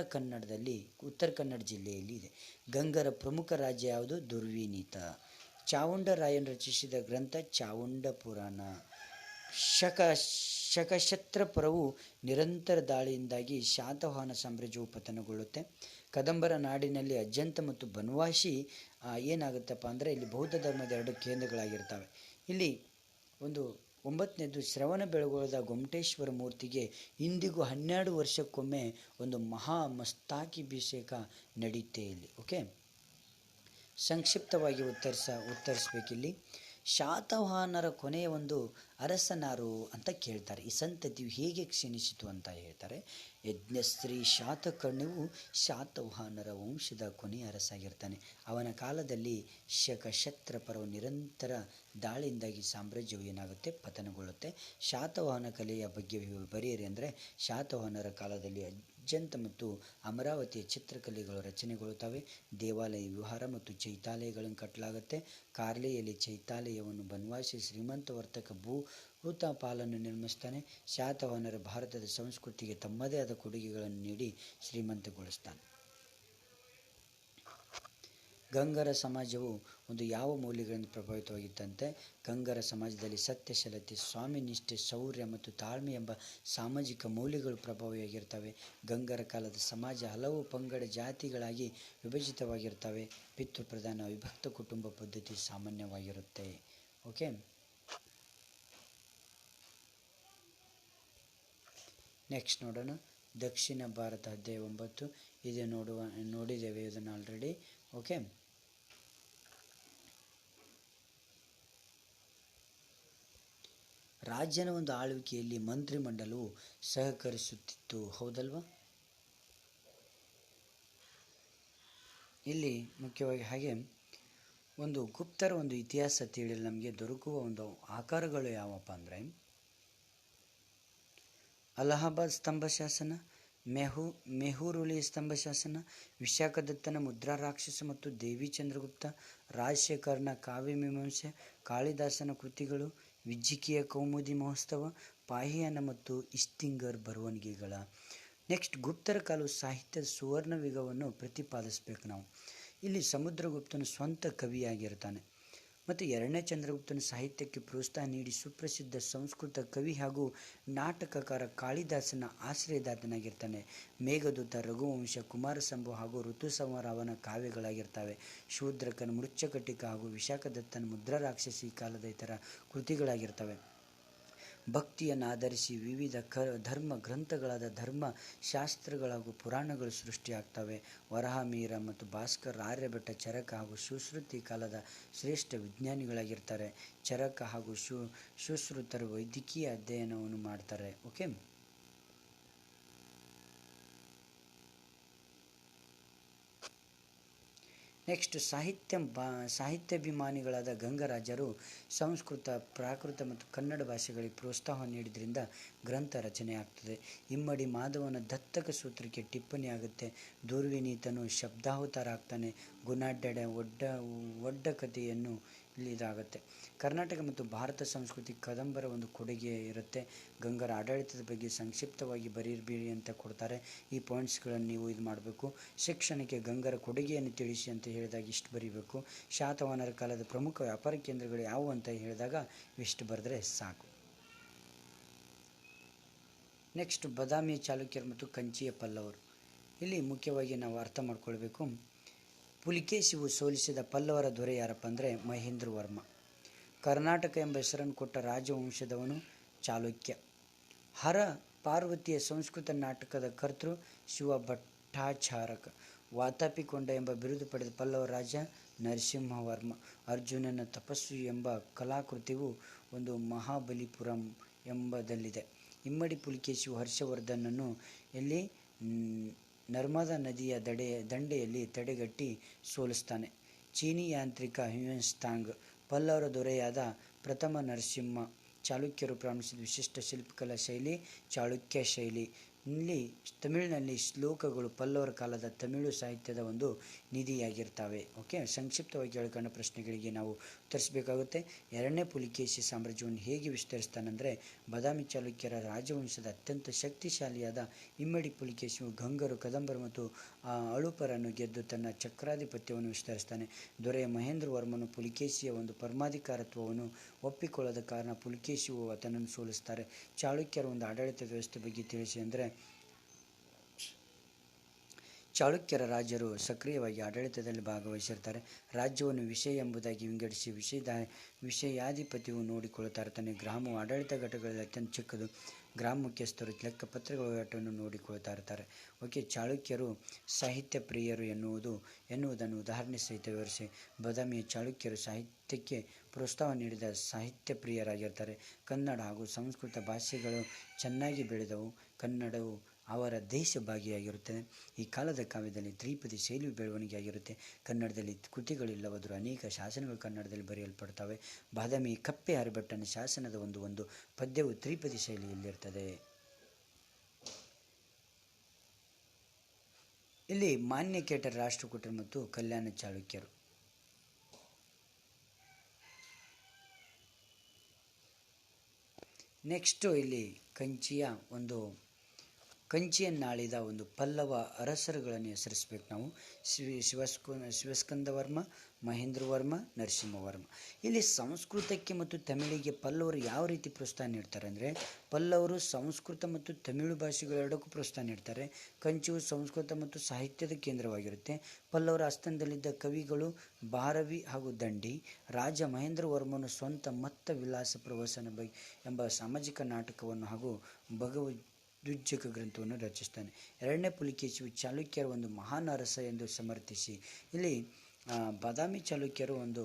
ಕನ್ನಡ ಜಿಲ್ಲೆಯಲ್ಲಿ ಇದೆ. ಗಂಗರ ಪ್ರಮುಖ ರಾಜ್ಯ ಯಾವುದು? ದುರ್ವಿನೀತ. ಚಾವುಂಡರಾಯನ್ ರಚಿಸಿದ ಗ್ರಂಥ ಚಾವುಂಡ ಪುರಾಣ. ಶಕಶತ್ರ ಪರವು ನಿರಂತರ ದಾಳಿಯಿಂದಾಗಿ ಶಾತವಾಹನ ಸಾಮ್ರಾಜ್ಯವು ಪತನಗೊಳ್ಳುತ್ತೆ. ಕದಂಬರ ನಾಡಿನಲ್ಲಿ ಅಜಂತ ಮತ್ತು ಬನವಾಸಿ ಏನಾಗುತ್ತಪ್ಪ ಅಂದರೆ ಇಲ್ಲಿ ಬೌದ್ಧ ಧರ್ಮದ 2 ಕೇಂದ್ರಗಳಾಗಿರ್ತವೆ. ಇಲ್ಲಿ ಒಂದು 9ನೇದು ಶ್ರವಣ ಬೆಳಗೊಳದ ಗೊಮ್ಮಟೇಶ್ವರ ಮೂರ್ತಿಗೆ ಇಂದಿಗೂ 12 ವರ್ಷಕ್ಕೊಮ್ಮೆ ಒಂದು ಮಹಾಮಸ್ತಾಕಿಭಿಷೇಕ ನಡೆಯುತ್ತೆ ಇಲ್ಲಿ. ಓಕೆ, ಸಂಕ್ಷಿಪ್ತವಾಗಿ ಉತ್ತರಿಸಬೇಕಿಲ್ಲಿ. ಶಾತವಾಹನರ ಕೊನೆಯ ಒಂದು ಅರಸನಾರು ಅಂತ ಕೇಳ್ತಾರೆ. ಈ ಸಂತತಿಯು ಹೇಗೆ ಕ್ಷೀಣಿಸಿತು ಅಂತ ಹೇಳ್ತಾರೆ. ಯಜ್ಞಶ್ರೀ ಶಾತಕರ್ಣಿಯು ಶಾತವಾಹನರ ವಂಶದ ಕೊನೆಯ ಅರಸಾಗಿರ್ತಾನೆ. ಅವನ ಕಾಲದಲ್ಲಿ ಶಕಶತ್ರ ಪರವು ನಿರಂತರ ದಾಳಿಯಿಂದಾಗಿ ಸಾಮ್ರಾಜ್ಯವು ಏನಾಗುತ್ತೆ? ಪತನಗೊಳ್ಳುತ್ತೆ. ಶಾತವಾಹನ ಕಲೆಯ ಬಗ್ಗೆ ಬರೆಯಿರಿ ಅಂದರೆ ಶಾತವಾಹನರ ಕಾಲದಲ್ಲಿ ಅಜಂತ ಮತ್ತು ಅಮರಾವತಿಯ ಚಿತ್ರಕಲೆಗಳು ರಚನೆಗೊಳ್ಳುತ್ತವೆ. ದೇವಾಲಯ, ವಿಹಾರ ಮತ್ತು ಚೈತ್ಯಾಲಯಗಳನ್ನು ಕಟ್ಟಲಾಗುತ್ತೆ. ಕಾರ್ಲೆಯಲ್ಲಿ ಚೈತ್ಯಾಲಯವನ್ನು ಬನವಾಸಿ ಶ್ರೀಮಂತ ವರ್ತಕ ಭೂತಪಾಲನ್ನು ನಿರ್ಮಿಸ್ತಾನೆ. ಶಾತವಾಹನರ ಭಾರತದ ಸಂಸ್ಕೃತಿಗೆ ತಮ್ಮದೇ ಆದ ಕೊಡುಗೆಗಳನ್ನು ನೀಡಿ ಶ್ರೀಮಂತಗೊಳಿಸ್ತಾನೆ. ಗಂಗರ ಸಮಾಜವು ಒಂದು ಯಾವ ಮೌಲ್ಯಗಳಿಂದ ಪ್ರಭಾವಿತವಾಗಿತ್ತಂತೆ? ಗಂಗರ ಸಮಾಜದಲ್ಲಿ ಸತ್ಯಶೀಲತೆ, ಸ್ವಾಮಿನಿಷ್ಠೆ, ಶೌರ್ಯ ಮತ್ತು ತಾಳ್ಮೆ ಎಂಬ ಸಾಮಾಜಿಕ ಮೌಲ್ಯಗಳು ಪ್ರಭಾವಿಯಾಗಿರ್ತವೆ. ಗಂಗರ ಕಾಲದ ಸಮಾಜ ಹಲವು ಪಂಗಡ ಜಾತಿಗಳಾಗಿ ವಿಭಜಿತವಾಗಿರ್ತವೆ. ಪಿತೃಪ್ರಧಾನ ಅವಿಭಕ್ತ ಕುಟುಂಬ ಪದ್ಧತಿ ಸಾಮಾನ್ಯವಾಗಿರುತ್ತೆ. ಓಕೆ, ನೆಕ್ಸ್ಟ್ ನೋಡೋಣ. ದಕ್ಷಿಣ ಭಾರತ ಅಧ್ಯಾಯ 9 ಇದು ನೋಡಿದ್ದೇವೆ ಇದನ್ನು ಆಲ್ರೆಡಿ. ಓಕೆ, ರಾಜ್ಯನ ಒಂದು ಆಳ್ವಿಕೆಯಲ್ಲಿ ಮಂತ್ರಿಮಂಡಲವು ಸಹಕರಿಸುತ್ತಿತ್ತು, ಹೌದಲ್ವಾ? ಇಲ್ಲಿ ಮುಖ್ಯವಾಗಿ ಹಾಗೆ ಒಂದು ಗುಪ್ತರ ಒಂದು ಇತಿಹಾಸ ತಿಳಿಯಲು ನಮಗೆ ದೊರಕುವ ಒಂದು ಆಕಾರಗಳು ಯಾವಪ್ಪ ಅಂದರೆ ಅಲಹಾಬಾದ್ ಸ್ತಂಭ ಶಾಸನ, ಮೆಹೂರುಲಿ ಸ್ತಂಭ ಶಾಸನ, ವಿಶಾಖದತ್ತನ ಮುದ್ರಾ ರಾಕ್ಷಸ ಮತ್ತು ದೇವಿ ಚಂದ್ರಗುಪ್ತ, ರಾಜಶೇಖರನ ಕಾವ್ಯಮೀಮಾಂಸೆ, ಕಾಳಿದಾಸನ ಕೃತಿಗಳು, ವಿಜ್ಜಿಕಿಯ ಕೌಮುದಿ ಮಹೋತ್ಸವ, ಪಾಹಿಯಾನ ಮತ್ತು ಇಸ್ತಿಂಗರ್ ಬರವಣಿಗೆಗಳ. ನೆಕ್ಸ್ಟ್, ಗುಪ್ತರ ಕಾಲವು ಸಾಹಿತ್ಯದ ಸುವರ್ಣ ಯುಗವನ್ನು ಪ್ರತಿಪಾದಿಸಬೇಕು ನಾವು. ಇಲ್ಲಿ ಸಮುದ್ರಗುಪ್ತನು ಸ್ವಂತ ಕವಿಯಾಗಿರ್ತಾನೆ ಮತ್ತು ಎರಡನೇ ಚಂದ್ರಗುಪ್ತನ ಸಾಹಿತ್ಯಕ್ಕೆ ಪ್ರೋತ್ಸಾಹ ನೀಡಿ ಸುಪ್ರಸಿದ್ಧ ಸಂಸ್ಕೃತ ಕವಿ ಹಾಗೂ ನಾಟಕಕಾರ ಕಾಳಿದಾಸನ ಆಶ್ರಯದಾತನಾಗಿರ್ತಾನೆ. ಮೇಘದೂತ, ರಘುವಂಶ, ಕುಮಾರ ಸಂಭವ ಹಾಗೂ ಋತುಸಂಹಾರ ಅವನ ಕಾವ್ಯಗಳಾಗಿರ್ತವೆ. ಶೂದ್ರಕನ ಮೃಚ್ಛಕಟಿಕ ಹಾಗೂ ವಿಶಾಖದತ್ತನ ಮುದ್ರಾ ರಾಕ್ಷಸಿ ಕಾಲದ ಇತರ ಕೃತಿಗಳಾಗಿರ್ತವೆ. ಭಕ್ತಿಯನ್ನು ಆಧರಿಸಿ ವಿವಿಧ ಧರ್ಮ ಗ್ರಂಥಗಳಾದ ಧರ್ಮಶಾಸ್ತ್ರಗಳು ಹಾಗೂ ಪುರಾಣಗಳು ಸೃಷ್ಟಿಯಾಗ್ತವೆ. ವರಾಹ ಮಿಹಿರ ಮತ್ತು ಭಾಸ್ಕರ್, ಆರ್ಯಭಟ, ಚರಕ ಹಾಗೂ ಸುಶ್ರುತಿ ಕಾಲದ ಶ್ರೇಷ್ಠ ವಿಜ್ಞಾನಿಗಳಾಗಿರ್ತಾರೆ. ಚರಕ ಹಾಗೂ ಸುಶ್ರುತರು ವೈದ್ಯಕೀಯ ಅಧ್ಯಯನವನ್ನು ಮಾಡ್ತಾರೆ. ಓಕೆ, ನೆಕ್ಸ್ಟ್, ಸಾಹಿತ್ಯಾಭಿಮಾನಿಗಳಾದ ಗಂಗರಾಜರು ಸಂಸ್ಕೃತ, ಪ್ರಾಕೃತ ಮತ್ತು ಕನ್ನಡ ಭಾಷೆಗಳಿಗೆ ಪ್ರೋತ್ಸಾಹ ನೀಡಿದ್ರಿಂದ ಗ್ರಂಥ ರಚನೆ ಆಗ್ತದೆ. ಇಮ್ಮಡಿ ಮಾಧವನ ದತ್ತಕ ಸೂತ್ರಕ್ಕೆ ಟಿಪ್ಪಣಿ ಆಗುತ್ತೆ. ದುರ್ವಿನೀತನು ಶಬ್ದಾವತಾರ ಆಗ್ತಾನೆ. ಗುಣಾಢ್ಯಡ ಒಡ್ಡ ಕಥೆಯನ್ನು ಇಲ್ಲಿ ಇದಾಗುತ್ತೆ. ಕರ್ನಾಟಕ ಮತ್ತು ಭಾರತ ಸಂಸ್ಕೃತಿ ಕದಂಬರ ಒಂದು ಕೊಡುಗೆ ಇರುತ್ತೆ. ಗಂಗರ ಆಡಳಿತದ ಬಗ್ಗೆ ಸಂಕ್ಷಿಪ್ತವಾಗಿ ಬರೀರಿ ಅಂತ ಕೊಡ್ತಾರೆ. ಈ ಪಾಯಿಂಟ್ಸ್ಗಳನ್ನು ನೀವು ಇದು ಮಾಡಬೇಕು. ಶಿಕ್ಷಣಕ್ಕೆ ಗಂಗರ ಕೊಡುಗೆಯನ್ನು ತಿಳಿಸಿ ಅಂತ ಹೇಳಿದಾಗ ಇಷ್ಟು ಬರೀಬೇಕು. ಶಾತವಾಹನರ ಕಾಲದ ಪ್ರಮುಖ ವ್ಯಾಪಾರ ಕೇಂದ್ರಗಳು ಯಾವುವು ಅಂತ ಹೇಳಿದಾಗ ಇಷ್ಟು ಬರೆದ್ರೆ ಸಾಕು. ನೆಕ್ಸ್ಟ್ ಬಾದಾಮಿಯ ಚಾಲುಕ್ಯರು ಮತ್ತು ಕಂಚಿಯ ಪಲ್ಲವರು. ಇಲ್ಲಿ ಮುಖ್ಯವಾಗಿ ನಾವು ಅರ್ಥ ಮಾಡ್ಕೊಳ್ಬೇಕು, ಪುಲಿಕೇಶಿವು ಸೋಲಿಸಿದ ಪಲ್ಲವರ ದೊರೆ ಯಾರಪ್ಪ ಅಂದರೆ ಮಹೇಂದ್ರ ವರ್ಮ. ಕರ್ನಾಟಕ ಎಂಬ ಹೆಸರನ್ನು ಕೊಟ್ಟ ರಾಜವಂಶದವನು ಚಾಲುಕ್ಯ. ಹರ ಪಾರ್ವತಿಯ ಸಂಸ್ಕೃತ ನಾಟಕದ ಕರ್ತೃ ಶಿವ ಭಟ್ಟಾಚಾರಕ. ವಾತಾಪಿಕೊಂಡ ಎಂಬ ಬಿರುದು ಪಡೆದ ಪಲ್ಲವ ರಾಜ ನರಸಿಂಹವರ್ಮ. ಅರ್ಜುನನ ತಪಸ್ಸು ಎಂಬ ಕಲಾಕೃತಿಯು ಒಂದು ಮಹಾಬಲಿಪುರಂ ಎಂಬುದಲ್ಲಿದೆ. ಇಮ್ಮಡಿ ಪುಲಿಕೇಶಿಯು ಹರ್ಷವರ್ಧನನ್ನು ಇಲ್ಲಿ ನರ್ಮದಾ ನದಿಯ ದಂಡೆಯಲ್ಲಿ ತಡೆಗಟ್ಟಿ ಸೋಲಿಸ್ತಾನೆ. ಚೀನಿ ಯಾಂತ್ರಿಕ ಹ್ಯುಯೆನ್ ಪಲ್ಲವರ ದೊರೆಯಾದ ಪ್ರಥಮ ನರಸಿಂಹ. ಚಾಲುಕ್ಯರು ಪ್ರಾರಂಭಿಸಿದ ವಿಶಿಷ್ಟ ಶಿಲ್ಪಕಲಾ ಶೈಲಿ ಚಾಳುಕ್ಯ ಶೈಲಿ. ಇಲ್ಲಿ ತಮಿಳಿನಲ್ಲಿ ಶ್ಲೋಕಗಳು ಪಲ್ಲವರ ಕಾಲದ ತಮಿಳು ಸಾಹಿತ್ಯದ ಒಂದು ನಿಧಿಯಾಗಿರ್ತವೆ. ಓಕೆ, ಸಂಕ್ಷಿಪ್ತವಾಗಿ ಕೆಳಕಂಡ ಪ್ರಶ್ನೆಗಳಿಗೆ ನಾವು ಉತ್ತರಿಸಬೇಕಾಗುತ್ತೆ. ಎರಡನೇ ಪುಲಿಕೇಶಿ ಸಾಮ್ರಾಜ್ಯವನ್ನು ಹೇಗೆ ವಿಸ್ತರಿಸ್ತಾನೆಂದರೆ, ಬಾದಾಮಿ ಚಾಲುಕ್ಯರ ರಾಜವಂಶದ ಅತ್ಯಂತ ಶಕ್ತಿಶಾಲಿಯಾದ ಇಮ್ಮಡಿ ಪುಲಿಕೇಶಿಯು ಗಂಗರು, ಕದಂಬರು ಮತ್ತು ಅಳುಪರನ್ನು ಗೆದ್ದು ತನ್ನ ಚಕ್ರಾಧಿಪತ್ಯವನ್ನು ವಿಸ್ತರಿಸ್ತಾನೆ. ದೊರೆಯ ಮಹೇಂದ್ರ ವರ್ಮನು ಪುಲಿಕೇಶಿಯ ಒಂದು ಪರಮಾಧಿಕಾರತ್ವವನ್ನು ಒಪ್ಪಿಕೊಳ್ಳದ ಕಾರಣ ಪುಲಿಕೇಶಿಯು ಆತನನ್ನು ಸೋಲಿಸ್ತಾರೆ. ಚಾಳುಕ್ಯರ ಒಂದು ಆಡಳಿತ ವ್ಯವಸ್ಥೆ ಬಗ್ಗೆ ತಿಳಿಸಿ ಅಂದರೆ, ಚಾಳುಕ್ಯರ ರಾಜರು ಸಕ್ರಿಯವಾಗಿ ಆಡಳಿತದಲ್ಲಿ ಭಾಗವಹಿಸಿರ್ತಾರೆ. ರಾಜ್ಯವನ್ನು ವಿಷಯ ಎಂಬುದಾಗಿ ವಿಂಗಡಿಸಿ ವಿಷಯಾಧಿಪತಿಯು ನೋಡಿಕೊಳ್ಳುತ್ತಾರೆ. ಗ್ರಾಮವು ಆಡಳಿತ ಘಟಕಗಳಲ್ಲಿ ಅತ್ಯಂತ ಚಿಕ್ಕದು. ಗ್ರಾಮ ಮುಖ್ಯಸ್ಥರು ಲೆಕ್ಕಪತ್ರಗಳ ವಹಿವಾಟನ್ನು ನೋಡಿಕೊಳ್ತಾ ಇರ್ತಾರೆ. ಓಕೆ, ಚಾಳುಕ್ಯರು ಸಾಹಿತ್ಯ ಪ್ರಿಯರು ಎನ್ನುವುದನ್ನು ಉದಾಹರಣೆ ಸಹಿತ ವಿವರಿಸಿ. ಬಾದಾಮಿಯ ಚಾಳುಕ್ಯರು ಸಾಹಿತ್ಯಕ್ಕೆ ಪ್ರೋತ್ಸಾಹ ನೀಡಿದ ಸಾಹಿತ್ಯ ಪ್ರಿಯರಾಗಿರ್ತಾರೆ. ಕನ್ನಡ ಹಾಗೂ ಸಂಸ್ಕೃತ ಭಾಷೆಗಳು ಚೆನ್ನಾಗಿ ಬೆಳೆದವು. ಕನ್ನಡವು ಅವರ ದೇಶ ಭಾಗಿಯಾಗಿರುತ್ತದೆ. ಈ ಕಾಲದ ಕಾವ್ಯದಲ್ಲಿ ತ್ರಿಪದಿ ಶೈಲಿಯು ಬೆಳವಣಿಗೆಯಾಗಿರುತ್ತೆ. ಕನ್ನಡದಲ್ಲಿ ಕೃತಿಗಳಿಲ್ಲವಾದರೂ ಅನೇಕ ಶಾಸನಗಳು ಕನ್ನಡದಲ್ಲಿ ಬರೆಯಲ್ಪಡ್ತವೆ. ಬಾದಾಮಿ ಕಪ್ಪೆ ಹರಿಭಟ್ಟನ ಶಾಸನದ ಒಂದು ಪದ್ಯವು ತ್ರಿಪದಿ ಶೈಲಿಯಲ್ಲಿರ್ತದೆ. ಇಲ್ಲಿ ಮಾನ್ಯಕೇಟರ ರಾಷ್ಟ್ರಕೂಟರು ಮತ್ತು ಕಲ್ಯಾಣ ಚಾಳುಕ್ಯರು. ನೆಕ್ಸ್ಟು ಇಲ್ಲಿ ಕಂಚಿಯನ್ನಾಳಿದ ಒಂದು ಪಲ್ಲವ ಅರಸರುಗಳನ್ನು ಹೆಸರಿಸ್ಬೇಕು ನಾವು. ಶಿವಸ್ಕಂದವರ್ಮ, ಮಹೇಂದ್ರವರ್ಮ, ನರಸಿಂಹವರ್ಮ. ಇಲ್ಲಿ ಸಂಸ್ಕೃತಕ್ಕೆ ಮತ್ತು ತಮಿಳಿಗೆ ಪಲ್ಲವರು ಯಾವ ರೀತಿ ಪ್ರೋತ್ಸಾಹ ನೀಡ್ತಾರೆ ಅಂದರೆ, ಪಲ್ಲವರು ಸಂಸ್ಕೃತ ಮತ್ತು ತಮಿಳು ಭಾಷೆಗಳೆರಡಕ್ಕೂ ಪ್ರೋತ್ಸಾಹ ನೀಡ್ತಾರೆ. ಕಂಚಿಯು ಸಂಸ್ಕೃತ ಮತ್ತು ಸಾಹಿತ್ಯದ ಕೇಂದ್ರವಾಗಿರುತ್ತೆ. ಪಲ್ಲವರ ಆಸ್ಥಾನದಲ್ಲಿದ್ದ ಕವಿಗಳು ಭಾರವಿ ಹಾಗೂ ದಂಡಿ. ರಾಜ ಮಹೇಂದ್ರವರ್ಮನು ಸ್ವಂತ ಮತ್ತ ವಿಲಾಸ ಪ್ರವಸನ ಎಂಬ ಸಾಮಾಜಿಕ ನಾಟಕವನ್ನು ಹಾಗೂ ಭಗವದ್ಗೀತಾ ಗ್ರಂಥವನ್ನು ರಚಿಸ್ತಾನೆ. ಎರಡನೇ ಪುಲಿಕೇಶಿಯು ಚಾಲುಕ್ಯರ ಒಂದು ಮಹಾನ್ ಅರಸ ಎಂದು ಸಮರ್ಥಿಸಿ. ಇಲ್ಲಿ ಬಾದಾಮಿ ಚಾಲುಕ್ಯರು ಒಂದು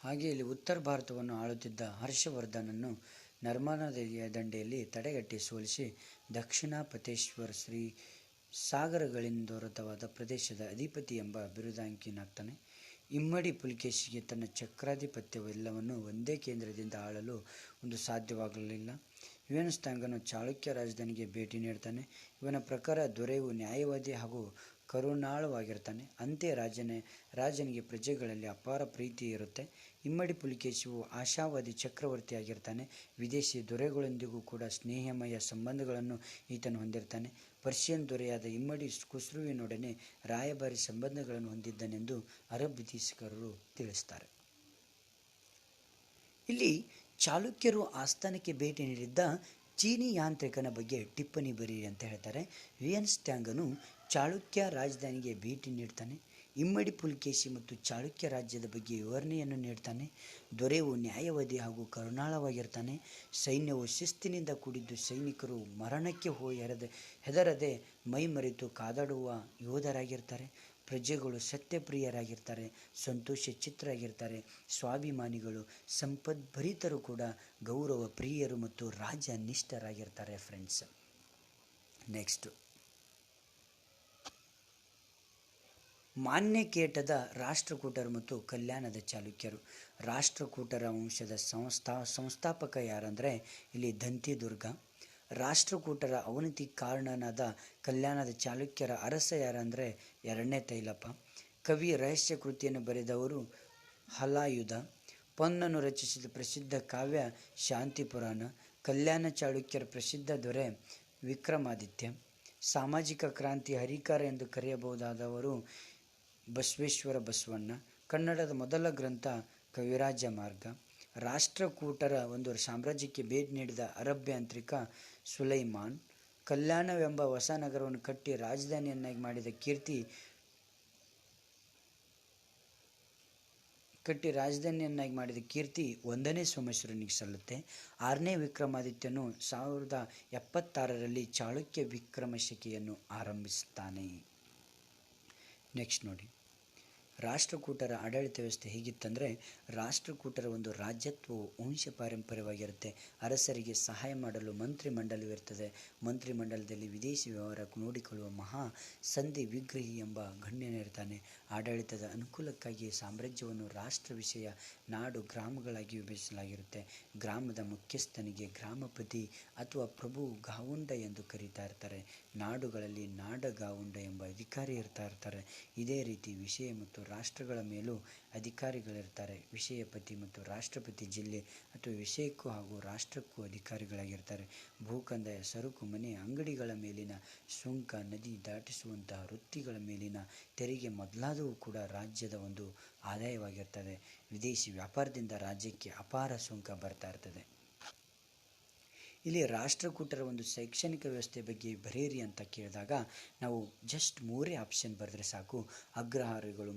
ಹಾಗೆ ಇಲ್ಲಿ ಉತ್ತರ ಭಾರತವನ್ನು ಆಳುತ್ತಿದ್ದ ಹರ್ಷವರ್ಧನನ್ನು ನರ್ಮದಾ ನದಿಯ ದಂಡೆಯಲ್ಲಿ ತಡೆಗಟ್ಟಿ ಸೋಲಿಸಿ ದಕ್ಷಿಣಾಪತೇಶ್ವರ ಶ್ರೀ ಸಾಗರಗಳಿಂದೊರತವಾದ ಪ್ರದೇಶದ ಅಧಿಪತಿ ಎಂಬ ಬಿರುದಾಂಕಿತನಾಗ್ತಾನೆ. ಇಮ್ಮಡಿ ಪುಲಿಕೇಶಿಗೆ ತನ್ನ ಚಕ್ರಾಧಿಪತ್ಯವೆಲ್ಲವನ್ನು ಒಂದೇ ಕೇಂದ್ರದಿಂದ ಆಳಲು ಸಾಧ್ಯವಾಗಲಿಲ್ಲ. ಯುವನ್ಸ್ತಾಂಗನು ಚಾಳುಕ್ಯ ರಾಜಧಾನಿಗೆ ಭೇಟಿ ನೀಡ್ತಾನೆ. ಇವನ ಪ್ರಕಾರ ದೊರೆಯು ನ್ಯಾಯವಾದಿ ಹಾಗೂ ಕರುಣಾಳವಾಗಿರ್ತಾನೆ. ಅಂತೆ ರಾಜನಿಗೆ ಪ್ರಜೆಗಳಲ್ಲಿ ಅಪಾರ ಪ್ರೀತಿ ಇರುತ್ತೆ. ಇಮ್ಮಡಿ ಪುಲಿಕೇಶಿಯು ಆಶಾವಾದಿ ಚಕ್ರವರ್ತಿಯಾಗಿರ್ತಾನೆ. ವಿದೇಶಿ ದೊರೆಗಳೊಂದಿಗೂ ಕೂಡ ಸ್ನೇಹಮಯ ಸಂಬಂಧಗಳನ್ನು ಈತನು ಹೊಂದಿರ್ತಾನೆ. ಪರ್ಷಿಯನ್ ದೊರೆಯಾದ ಇಮ್ಮಡಿ ಖುಸ್ರುವಿನೊಡನೆ ರಾಯಭಾರಿ ಸಂಬಂಧಗಳನ್ನು ಹೊಂದಿದ್ದನೆಂದು ಅರಬ್ ಇತಿಹಾಸಕಾರರು ತಿಳಿಸ್ತಾರೆ. ಇಲ್ಲಿ ಚಾಲುಕ್ಯರು ಆಸ್ಥಾನಕ್ಕೆ ಭೇಟಿ ನೀಡಿದ್ದ ಚೀನಿ ಯಾಂತ್ರಿಕನ ಬಗ್ಗೆ ಟಿಪ್ಪಣಿ ಬರೆಯಿರಿ ಅಂತ ಹೇಳ್ತಾರೆ. ಯುಯನ್ಸ್ತ್ಯಾಂಗನು ಚಾಳುಕ್ಯ ರಾಜಧಾನಿಗೆ ಭೇಟಿ ನೀಡ್ತಾನೆ. ಇಮ್ಮಡಿ ಪುಲಿಕೇಶಿ ಮತ್ತು ಚಾಳುಕ್ಯ ರಾಜ್ಯದ ಬಗ್ಗೆ ವಿವರಣೆಯನ್ನು ನೀಡ್ತಾನೆ. ದೊರೆಯು ನ್ಯಾಯವಾದಿ ಹಾಗೂ ಕರುಣಾಳವಾಗಿರ್ತಾನೆ. ಸೈನ್ಯವು ಶಿಸ್ತಿನಿಂದ ಕೂಡಿದ್ದು ಸೈನಿಕರು ಮರಣಕ್ಕೆ ಹೆದರದೆ ಮೈಮರೆತು ಕಾದಾಡುವ ಯೋಧರಾಗಿರ್ತಾರೆ. ಪ್ರಜೆಗಳು ಸತ್ಯಪ್ರಿಯರಾಗಿರ್ತಾರೆ, ಸಂತೋಷ ಚಿತ್ತರಾಗಿರ್ತಾರೆ, ಸ್ವಾಭಿಮಾನಿಗಳು, ಸಂಪದ್ಭರಿತರು ಕೂಡ ಗೌರವ ಪ್ರಿಯರು ಮತ್ತು ರಾಜನಿಷ್ಠರಾಗಿರ್ತಾರೆ ಫ್ರೆಂಡ್ಸ್. ನೆಕ್ಸ್ಟ್, ಮಾನ್ಯಕೇಟದ ರಾಷ್ಟ್ರಕೂಟರು ಮತ್ತು ಕಲ್ಯಾಣದ ಚಾಲುಕ್ಯರು. ರಾಷ್ಟ್ರಕೂಟರ ವಂಶದ ಸಂಸ್ಥಾಪಕ ಯಾರಂದರೆ ಇಲ್ಲಿ ದಂತಿದುರ್ಗ. ರಾಷ್ಟ್ರಕೂಟರ ಅವನತಿ ಕಾರಣನಾದ ಕಲ್ಯಾಣದ ಚಾಲುಕ್ಯರ ಅರಸ ಯಾರಂದರೆ 2ನೇ ತೈಲಪ. ಕವಿ ರಹಸ್ಯ ಕೃತಿಯನ್ನು ಬರೆದವರು ಹಲಾಯುಧ. ಪೊನ್ನನು ರಚಿಸಿದ ಪ್ರಸಿದ್ಧ ಕಾವ್ಯ ಶಾಂತಿಪುರಾಣ. ಕಲ್ಯಾಣ ಚಾಳುಕ್ಯರ ಪ್ರಸಿದ್ಧ ದೊರೆ ವಿಕ್ರಮಾದಿತ್ಯ. ಸಾಮಾಜಿಕ ಕ್ರಾಂತಿ ಹರಿಕಾರ ಎಂದು ಕರೆಯಬಹುದಾದವರು ಬಸವೇಶ್ವರ ಬಸವಣ್ಣ. ಕನ್ನಡದ ಮೊದಲ ಗ್ರಂಥ ಕವಿರಾಜ ಮಾರ್ಗ. ರಾಷ್ಟ್ರಕೂಟರ ಒಂದು ಸಾಮ್ರಾಜ್ಯಕ್ಕೆ ಭೇಟಿ ನೀಡಿದ ಅರಬ್ ಯಾಂತ್ರಿಕ ಸುಲೈಮಾನ್. ಕಲ್ಯಾಣವೆಂಬ ಹೊಸ ನಗರವನ್ನು ಕಟ್ಟಿ ರಾಜಧಾನಿಯನ್ನಾಗಿ ಮಾಡಿದ ಕೀರ್ತಿ 1ನೇ ಸೋಮೇಶ್ವರನಿಗೆ ಸಲ್ಲುತ್ತೆ. 6ನೇ ವಿಕ್ರಮಾದಿತ್ಯನು 1076ರಲ್ಲಿ ಚಾಳುಕ್ಯ ವಿಕ್ರಮಶಕೆಯನ್ನು ಆರಂಭಿಸುತ್ತಾನೆ. ನೆಕ್ಸ್ಟ್ ನೋಡಿ, ರಾಷ್ಟ್ರಕೂಟರ ಆಡಳಿತ ವ್ಯವಸ್ಥೆ ಹೇಗಿತ್ತಂದರೆ, ರಾಷ್ಟ್ರಕೂಟರ ಒಂದು ರಾಜ್ಯತ್ವವು ವಂಶ ಪಾರಂಪರ್ಯವಾಗಿರುತ್ತೆ. ಅರಸರಿಗೆ ಸಹಾಯ ಮಾಡಲು ಮಂತ್ರಿಮಂಡಲವಿರ್ತದೆ. ಮಂತ್ರಿಮಂಡಲದಲ್ಲಿ ವಿದೇಶಿ ವ್ಯವಹಾರ ನೋಡಿಕೊಳ್ಳುವ ಮಹಾ ಸಂಧಿ ವಿಗ್ರಹಿ ಎಂಬ ಗಣ್ಯನಿರ್ತಾನೆ. ಆಡಳಿತದ ಅನುಕೂಲಕ್ಕಾಗಿ ಸಾಮ್ರಾಜ್ಯವನ್ನು ರಾಷ್ಟ್ರ, ವಿಷಯ, ನಾಡು, ಗ್ರಾಮಗಳಾಗಿ ವಿಭಜಿಸಲಾಗಿರುತ್ತೆ. ಗ್ರಾಮದ ಮುಖ್ಯಸ್ಥನಿಗೆ ಗ್ರಾಮಪತಿ ಅಥವಾ ಪ್ರಭು ಗಾವುಂಡ ಎಂದು ಕರೀತಾ ಇರ್ತಾರೆ. ನಾಡುಗಳಲ್ಲಿ ನಾಡಗಾವುಂಡ ಎಂಬ ಅಧಿಕಾರಿ ಇರ್ತಾರೆ. ಇದೇ ರೀತಿ ವಿಷಯ ಮತ್ತು ರಾಷ್ಟ್ರಗಳ ಮೇಲೂ ಅಧಿಕಾರಿಗಳಿರ್ತಾರೆ. ವಿಷಯಪತಿ ಮತ್ತು ರಾಷ್ಟ್ರಪತಿ ಜಿಲ್ಲೆ ಅಥವಾ ವಿಷಯಕ್ಕೂ ಹಾಗೂ ರಾಷ್ಟ್ರಕ್ಕೂ ಅಧಿಕಾರಿಗಳಾಗಿರ್ತಾರೆ. ಭೂಕಂದಾಯ, ಸರಕು, ಮನೆ, ಅಂಗಡಿಗಳ ಮೇಲಿನ ಸುಂಕ, ನದಿ ದಾಟಿಸುವಂತಹ ವೃತ್ತಿಗಳ ಮೇಲಿನ ತೆರಿಗೆ ಮೊದಲಾದವು ಕೂಡ ರಾಜ್ಯದ ಒಂದು ಆದಾಯವಾಗಿರ್ತದೆ. ವಿದೇಶಿ ವ್ಯಾಪಾರದಿಂದ ರಾಜ್ಯಕ್ಕೆ ಅಪಾರ ಸುಂಕ ಬರ್ತಾ ಇರ್ತದೆ. ಇಲ್ಲಿ ರಾಷ್ಟ್ರಕೂಟರ ಒಂದು ಶೈಕ್ಷಣಿಕ ವ್ಯವಸ್ಥೆ ಬಗ್ಗೆ ಬರೆಯಿರಿ ಅಂತ ಕೇಳಿದಾಗ ನಾವು ಜಸ್ಟ್ 3 ಆಪ್ಷನ್ ಬರೆದ್ರೆ ಸಾಕು. ಅಗ್ರಹಾರಗಳು,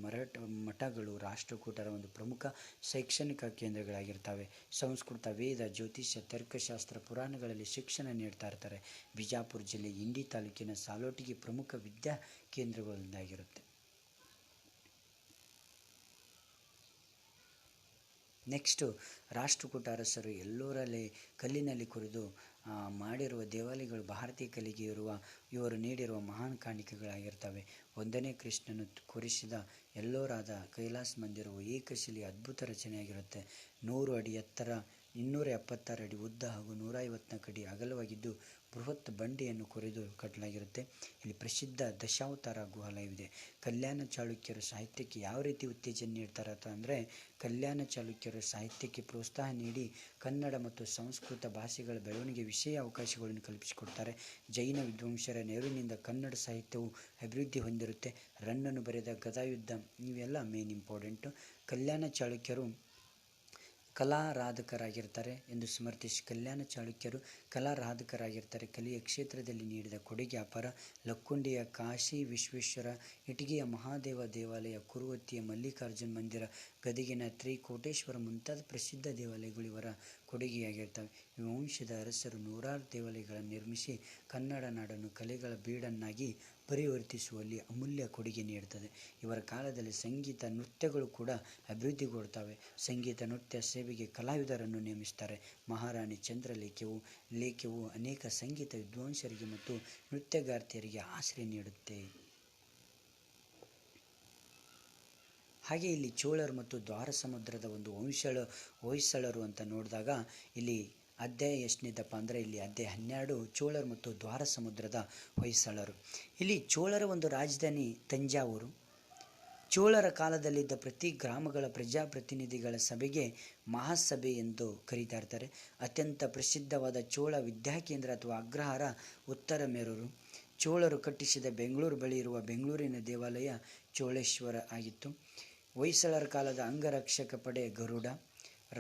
ಮಠಗಳು ರಾಷ್ಟ್ರಕೂಟರ ಒಂದು ಪ್ರಮುಖ ಶೈಕ್ಷಣಿಕ ಕೇಂದ್ರಗಳಾಗಿರ್ತವೆ. ಸಂಸ್ಕೃತ, ವೇದ, ಜ್ಯೋತಿಷ್ಯ, ತರ್ಕಶಾಸ್ತ್ರ, ಪುರಾಣಗಳಲ್ಲಿ ಶಿಕ್ಷಣ ನೀಡ್ತಾ ಇರ್ತಾರೆ. ಬಿಜಾಪುರ ಜಿಲ್ಲೆ ಇಂಡಿ ತಾಲೂಕಿನ ಸಾಲೋಟಿಗೆ ಪ್ರಮುಖ ವಿದ್ಯಾ ಕೇಂದ್ರಗಳೊಂದಾಗಿರುತ್ತೆ. ನೆಕ್ಸ್ಟು, ರಾಷ್ಟ್ರಕೂಟ ಅರಸರು ಎಲ್ಲೋರಲ್ಲಿ ಕಲ್ಲಿನಲ್ಲಿ ಕೊರೆದು ಮಾಡಿರುವ ದೇವಾಲಯಗಳು ಭಾರತೀಯ ಕಲೆಗೆ ಇವರು ನೀಡಿರುವ ಮಹಾನ್ ಕಾಣಿಕೆಗಳಾಗಿರ್ತವೆ. 1ನೇ ಕೃಷ್ಣನು ಕೊರೆಸಿದ ಎಲ್ಲೋರಾದ ಕೈಲಾಸ ಮಂದಿರವು ಏಕಶಿಲೆಯ ಅದ್ಭುತ ರಚನೆಯಾಗಿರುತ್ತೆ. 100 ಅಡಿ ಎತ್ತರ, 276 ಅಡಿ ಉದ್ದ ಹಾಗೂ 154 ಅಡಿ ಅಗಲವಾಗಿದ್ದು ಬೃಹತ್ ಬಂಡೆಯನ್ನು ಕೊರೆದು ಕಟ್ಟಲಾಗಿರುತ್ತೆ. ಇಲ್ಲಿ ಪ್ರಸಿದ್ಧ ದಶಾವತಾರ ಗುಹಾಲಯವಿದೆ. ಕಲ್ಯಾಣ ಚಾಳುಕ್ಯರು ಸಾಹಿತ್ಯಕ್ಕೆ ಯಾವ ರೀತಿ ಉತ್ತೇಜನ ನೀಡ್ತಾರೆ ಅಂದರೆ, ಕಲ್ಯಾಣ ಚಾಳುಕ್ಯರು ಸಾಹಿತ್ಯಕ್ಕೆ ಪ್ರೋತ್ಸಾಹ ನೀಡಿ ಕನ್ನಡ ಮತ್ತು ಸಂಸ್ಕೃತ ಭಾಷೆಗಳ ಬೆಳವಣಿಗೆ ವಿಷಯ ಅವಕಾಶಗಳನ್ನು ಕಲ್ಪಿಸಿಕೊಡ್ತಾರೆ. ಜೈನ ವಿದ್ವಾಂಸರ ನೆರವಿನಿಂದ ಕನ್ನಡ ಸಾಹಿತ್ಯವು ಅಭಿವೃದ್ಧಿ ಹೊಂದಿರುತ್ತೆ. ರನ್ನನು ಬರೆದ ಗದಾಯುದ್ಧ ಇವೆಲ್ಲ ಮೇನ್ ಇಂಪಾರ್ಟೆಂಟು. ಕಲ್ಯಾಣ ಚಾಳುಕ್ಯರು ಕಲಾರಾಧಕರಾಗಿರ್ತಾರೆ ಎಂದು ಸಮರ್ಥಿಸಿ ಕಲ್ಯಾಣ ಚಾಳುಕ್ಯರು ಕಲಾರಾಧಕರಾಗಿರ್ತಾರೆ. ಕಲೆಯ ಕ್ಷೇತ್ರದಲ್ಲಿ ನೀಡಿದ ಕೊಡುಗೆ ಅಪಾರ. ಲಕ್ಕುಂಡಿಯ ಕಾಶಿ ವಿಶ್ವೇಶ್ವರ, ಇಟಗಿಯ ಮಹಾದೇವ ದೇವಾಲಯ, ಕುರುವತ್ತಿಯ ಮಲ್ಲಿಕಾರ್ಜುನ ಮಂದಿರ, ಗದಗಿನ ತ್ರಿಕೋಟೇಶ್ವರ ಮುಂತಾದ ಪ್ರಸಿದ್ಧ ದೇವಾಲಯಗಳು ಇವರ ಕೊಡುಗೆಯಾಗಿರ್ತವೆ. ಈ ವಂಶದ ಅರಸರು ನೂರಾರು ದೇವಾಲಯಗಳನ್ನು ನಿರ್ಮಿಸಿ ಕನ್ನಡ ನಾಡನ್ನು ಕಲೆಗಳ ಬೀಡನ್ನಾಗಿ ಪರಿವರ್ತಿಸುವಲ್ಲಿ ಅಮೂಲ್ಯ ಕೊಡುಗೆ ನೀಡುತ್ತದೆ. ಇವರ ಕಾಲದಲ್ಲಿ ಸಂಗೀತ ನೃತ್ಯಗಳು ಕೂಡ ಅಭಿವೃದ್ಧಿಗೊಳ್ಳುತ್ತವೆ. ಸಂಗೀತ ನೃತ್ಯ ಸೇವೆಗೆ ಕಲಾವಿದರನ್ನು ನೇಮಿಸುತ್ತಾರೆ. ಮಹಾರಾಣಿ ಲೇಖ್ಯವು ಅನೇಕ ಸಂಗೀತ ವಿದ್ವಾಂಸರಿಗೆ ಮತ್ತು ನೃತ್ಯಗಾರ್ತಿಯರಿಗೆ ಆಶ್ರಯ ನೀಡುತ್ತೆ. ಹಾಗೆ ಇಲ್ಲಿ ಚೋಳರು ಮತ್ತು ದ್ವಾರ ಸಮುದ್ರದ ಒಂದು ಹೊಯ್ಸಳರು ಅಂತ ನೋಡಿದಾಗ ಇಲ್ಲಿ ಅಧ್ಯಾಯ ಎಷ್ಟನೇದಪ್ಪ ಅಂದರೆ ಇಲ್ಲಿ ಅಧ್ಯಾಯ 12 ಚೋಳರು ಮತ್ತು ದ್ವಾರ ಸಮುದ್ರದ ಹೊಯ್ಸಳರು. ಇಲ್ಲಿ ಚೋಳರ ಒಂದು ರಾಜಧಾನಿ ತಂಜಾವೂರು. ಚೋಳರ ಕಾಲದಲ್ಲಿದ್ದ ಪ್ರತಿ ಗ್ರಾಮಗಳ ಪ್ರಜಾಪ್ರತಿನಿಧಿಗಳ ಸಭೆಗೆ ಮಹಾಸಭೆ ಎಂದು ಕರೀತಾ ಇರ್ತಾರೆ. ಅತ್ಯಂತ ಪ್ರಸಿದ್ಧವಾದ ಚೋಳ ವಿದ್ಯಾಕೇಂದ್ರ ಅಥವಾ ಅಗ್ರಹಾರ ಉತ್ತರ ಮೇರೂರು. ಚೋಳರು ಕಟ್ಟಿಸಿದ ಬೆಂಗಳೂರು ಬಳಿ ಇರುವ ಬೆಂಗಳೂರಿನ ದೇವಾಲಯ ಚೋಳೇಶ್ವರ ಆಗಿತ್ತು. ಹೊಯ್ಸಳರ ಕಾಲದ ಅಂಗರಕ್ಷಕ ಪಡೆ ಗರುಡ.